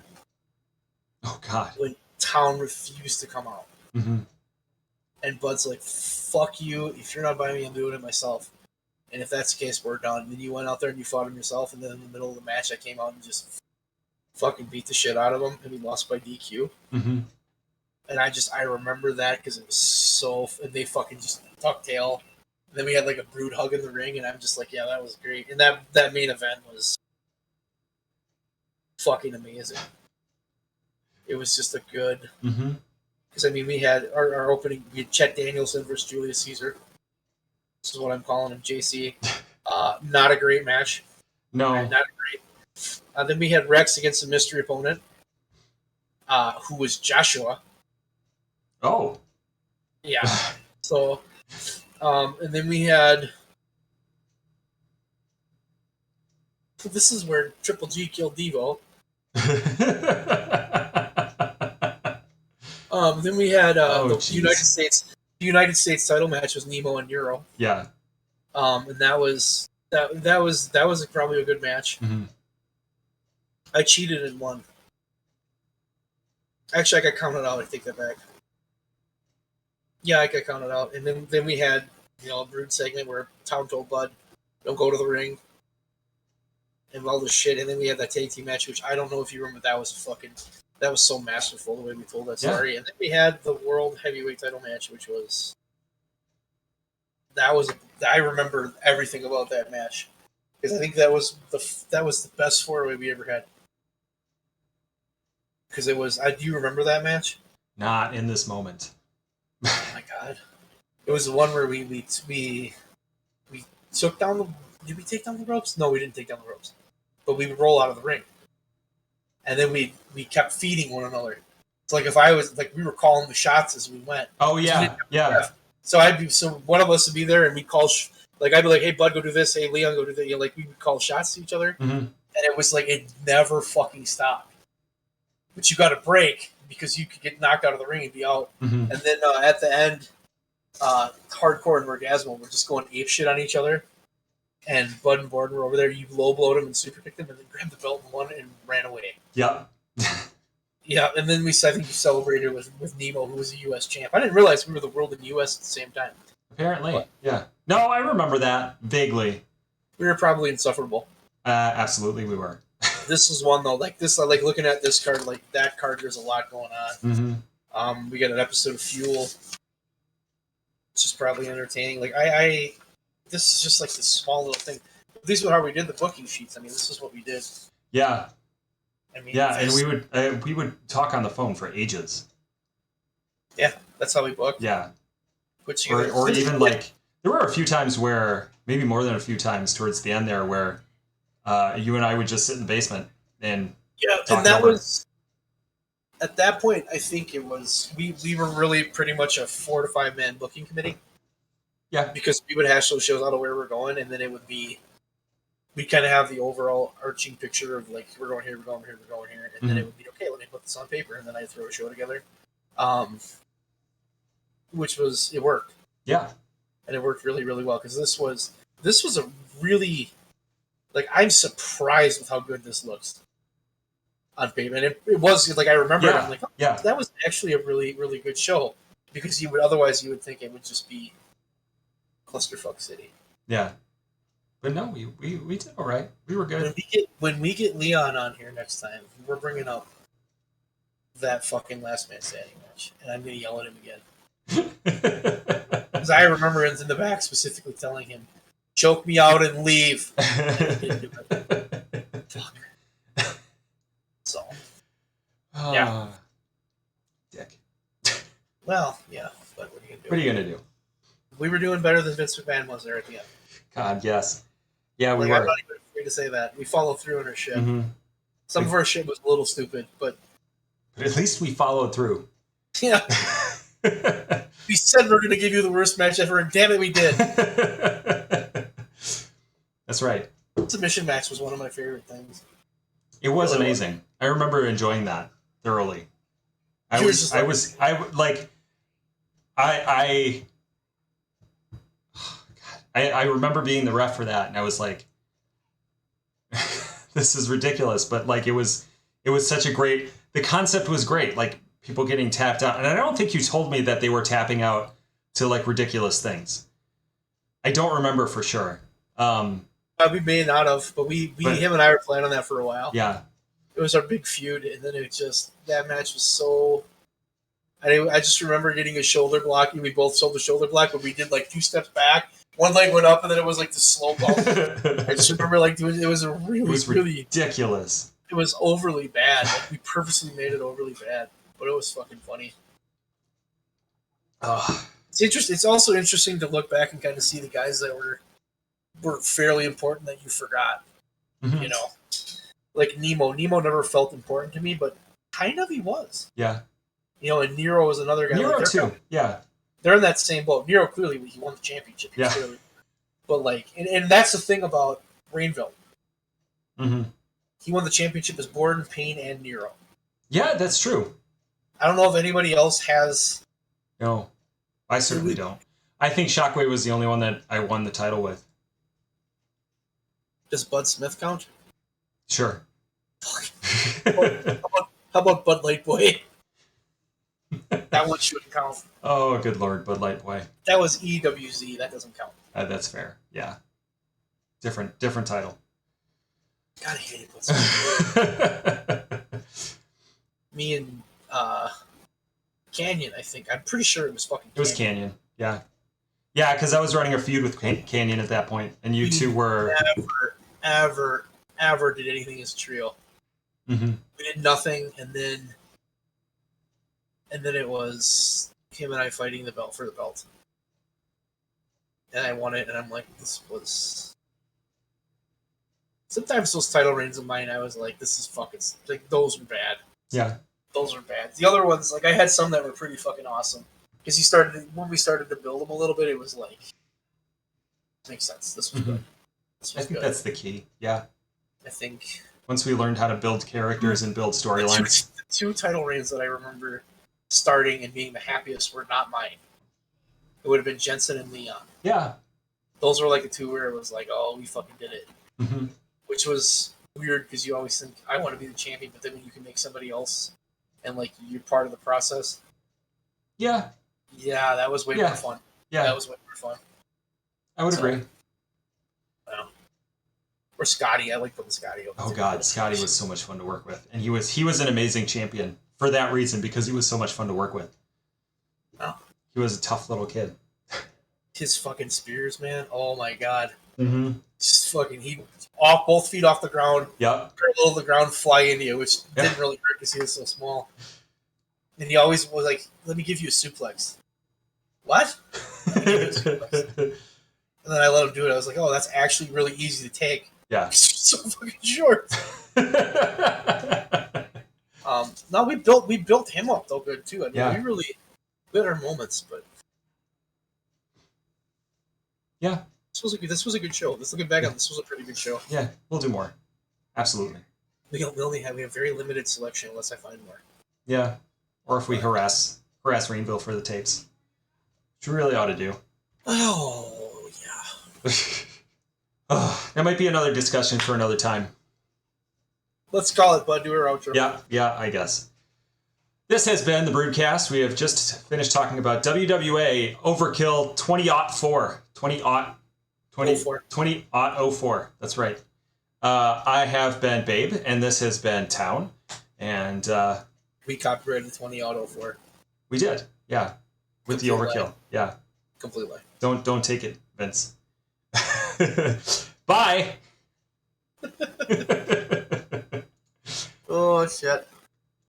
Speaker 1: Oh God!
Speaker 2: When Town refused to come out,
Speaker 1: mm-hmm.
Speaker 2: and Bud's like, "Fuck you! If you're not buying me, I'm doing it myself." And if that's the case, we're done. Then you went out there and you fought him yourself, and then in the middle of the match, I came out and just fucking beat the shit out of him, and he lost by DQ.
Speaker 1: Mm-hmm.
Speaker 2: And I remember that because it was so. And they fucking just tucked tail. And then we had like a Brood hug in the ring, and I'm just like, yeah, that was great. And that main event was fucking amazing. It was just a good.
Speaker 1: Mm-hmm.
Speaker 2: Because I mean, we had our opening. We had Chet Danielson versus Julius Caesar. This is what I'm calling him, JC. Not a great match.
Speaker 1: No,
Speaker 2: not great. Then we had Rex against a mystery opponent, who was Joshua.
Speaker 1: Oh.
Speaker 2: Yeah. So, and then we had. This is where Triple G killed Devo. Then we had the United States title match was Nemo and Euro.
Speaker 1: Yeah.
Speaker 2: And that was probably a good match.
Speaker 1: Mm-hmm.
Speaker 2: I cheated and won. Actually, I got counted out. I take that back. Yeah, I got counted out. And then we had, a Brood segment where Town told Bud, don't go to the ring. And all this shit. And then we had that tag team match, which I don't know if you remember. That was so masterful the way we told that story. Yeah. And then we had the World Heavyweight title match, which was... I remember everything about that match. Because I think that was the best 4-way we ever had. Because it was... do you remember that match?
Speaker 1: Not in this moment.
Speaker 2: Oh my God. It was the one where we took down the. Did we take down the ropes? No, we didn't take down the ropes. But we would roll out of the ring, and then we kept feeding one another. It's like if I was like we were calling the shots as we went.
Speaker 1: Oh yeah, yeah.
Speaker 2: So one of us would be there and we'd call I'd be like, hey Bud, go do this. Hey Leon, go do that. Like we would call shots to each other, and it was like it never fucking stopped. But you got to break because you could get knocked out of the ring and be out. And then at the end, Hardcore and Orgasmo were just going ape shit on each other. And Bud and Borden were over there. You low blowed him and super kicked him, and then grabbed the belt and won and ran away.
Speaker 1: Yeah.
Speaker 2: Yeah, and then I think we celebrated with Nemo, who was a U.S. champ. I didn't realize we were the world and U.S. at the same time.
Speaker 1: Apparently, yeah. No, I remember that vaguely.
Speaker 2: We were probably insufferable.
Speaker 1: Absolutely, we were.
Speaker 2: This is one though. Like this, like looking at this card, like that card. There's a lot going on. We got an episode of Fuel, which is probably entertaining. Like this is just like this small little thing. These are how we did the booking sheets. I mean, this is what we did.
Speaker 1: Yeah.
Speaker 2: I mean,
Speaker 1: yeah, and we would talk on the phone for ages.
Speaker 2: Yeah, that's how we booked.
Speaker 1: Yeah.
Speaker 2: Or
Speaker 1: even like there were a few times where maybe more than a few times towards the end there where you and I would just sit in the basement and
Speaker 2: and that was at that point. I think it was we were really pretty much a 4 to 5 man booking committee.
Speaker 1: Yeah,
Speaker 2: because we would hash those shows out of where we're going, and then it would be we kind of have the overall arching picture of like we're going here, we're going here, we're going here, and then it would be okay. Let me put this on paper, and then I throw a show together. Which it worked.
Speaker 1: Yeah,
Speaker 2: and it worked really, really well because this was a really like I'm surprised with how good this looks on paper, and it was like I remember it. I'm like, that was actually a really, really good show because you would think it would just be Clusterfuck City.
Speaker 1: Yeah. But no, we did all right. We were good.
Speaker 2: When we get Leon on here next time, we're bringing up that fucking last man standing match, and I'm gonna yell at him again. Because I remember in the back specifically telling him, "Choke me out and leave." And he didn't do it. Fuck. So. Yeah.
Speaker 1: Dick.
Speaker 2: Well, yeah. But what are you gonna do?
Speaker 1: What are you gonna do?
Speaker 2: We were doing better than Vince McMahon was there at the end.
Speaker 1: God, yes. Yeah, we were.
Speaker 2: I'm not even afraid to say that. We followed through on our shit. Some of our shit was a little stupid, but
Speaker 1: at least we followed through.
Speaker 2: Yeah. We said we're going to give you the worst match ever, and damn it, we did.
Speaker 1: That's right.
Speaker 2: Submission match was one of my favorite things.
Speaker 1: It was amazing. I remember enjoying that thoroughly. I remember being the ref for that, and I was like, "This is ridiculous," but like it was such a great. The concept was great, like people getting tapped out, and I don't think you told me that they were tapping out to like ridiculous things. I don't remember for sure.
Speaker 2: We may not have, but him and I were playing on that for a while.
Speaker 1: Yeah,
Speaker 2: it was our big feud, and then that match was so. I just remember getting a shoulder block, and we both sold the shoulder block, but we did like 2 steps back. One leg went up, and then it was like the slow bump. I just remember like it was really
Speaker 1: ridiculous.
Speaker 2: It was overly bad. Like, we purposely made it overly bad, but it was fucking funny. It's interesting. It's also interesting to look back and kind of see the guys that were fairly important that you forgot. You know, like Nemo. Nemo never felt important to me, but kind of he was.
Speaker 1: Yeah.
Speaker 2: You know, and Nero was another guy.
Speaker 1: Nero too. Yeah.
Speaker 2: They're in that same boat. Nero clearly he won the championship.
Speaker 1: Yeah.
Speaker 2: Clearly. But like, and that's the thing about Rainville. He won the championship as Borden, Payne, and Nero.
Speaker 1: Yeah, that's true.
Speaker 2: I don't know if anybody else has.
Speaker 1: No, I certainly don't. I think Shockwave was the only one that I won the title with.
Speaker 2: Does Bud Smith count?
Speaker 1: Sure.
Speaker 2: How about Bud Light Boy? That one shouldn't count.
Speaker 1: Oh, good Lord, Bud Light Boy.
Speaker 2: That was EWZ. That doesn't count.
Speaker 1: That's fair. Yeah. Different title.
Speaker 2: God, I hate it. Me and Canyon, I think. I'm pretty sure it was fucking Canyon.
Speaker 1: It was Canyon, yeah. Yeah, because I was running a feud with Canyon at that point, and you two were...
Speaker 2: Ever did anything as a trio. We did nothing, and then it was him and I fighting for the belt. and I won it, and I'm like, this was. Sometimes those title reigns of mine, I was like, this is fucking like those are bad.
Speaker 1: Yeah.
Speaker 2: Those are bad. The other ones, like I had some that were pretty fucking awesome because when we started to build them a little bit, it was like makes sense. This was good. This
Speaker 1: I
Speaker 2: was
Speaker 1: think
Speaker 2: good.
Speaker 1: that's the key. Yeah.
Speaker 2: I think
Speaker 1: Once we learned how to build characters and build storylines.
Speaker 2: the two title reigns that I remember starting and being the happiest were not mine. It would have been Jensen and Leon.
Speaker 1: Yeah.
Speaker 2: Those were like the two where it was like, oh, we fucking did it.
Speaker 1: Mm-hmm.
Speaker 2: Which was weird because you always think I want to be the champion, but then when you can make somebody else and like you're part of the process.
Speaker 1: Yeah.
Speaker 2: Yeah, that was way more fun.
Speaker 1: Yeah.
Speaker 2: That was way more fun.
Speaker 1: I would agree.
Speaker 2: Wow. Or Scotty. I like putting Scotty over.
Speaker 1: Oh God, Scotty was so much fun to work with. And he was an amazing champion for that reason, because he was so much fun to work with.
Speaker 2: Oh.
Speaker 1: He was a tough little kid.
Speaker 2: His fucking spears, man. Oh my God.
Speaker 1: Mm-hmm.
Speaker 2: Just fucking off both feet off the ground.
Speaker 1: Yep.
Speaker 2: Parallel to the ground, fly into you, which didn't really hurt because he was so small. And he always was like, "Let me give you a suplex." What? Let me give you a suplex. And then I let him do it. I was like, "Oh, that's actually really easy to take."
Speaker 1: Yeah.
Speaker 2: It's so fucking short. No, we built him up though good too. I mean, we had our moments, but
Speaker 1: yeah,
Speaker 2: this was a good show. Looking back on this was a pretty good show.
Speaker 1: Yeah, we'll do more. Absolutely.
Speaker 2: We have very limited selection unless I find more.
Speaker 1: Yeah, or if we harass Rainville for the tapes, which we really ought to do.
Speaker 2: Oh yeah.
Speaker 1: That might be another discussion for another time.
Speaker 2: Let's call it, bud. Do our outro.
Speaker 1: Yeah, I guess. This has been the BREWDCAST. We have just finished talking about WWA Overkill 2004. 2004. That's right. I have been Babe, and this has been Town. And
Speaker 2: we copyrighted 2004.
Speaker 1: We did, yeah. With the Overkill. Yeah.
Speaker 2: Completely.
Speaker 1: Don't take it, Vince. Bye.
Speaker 2: Oh shit.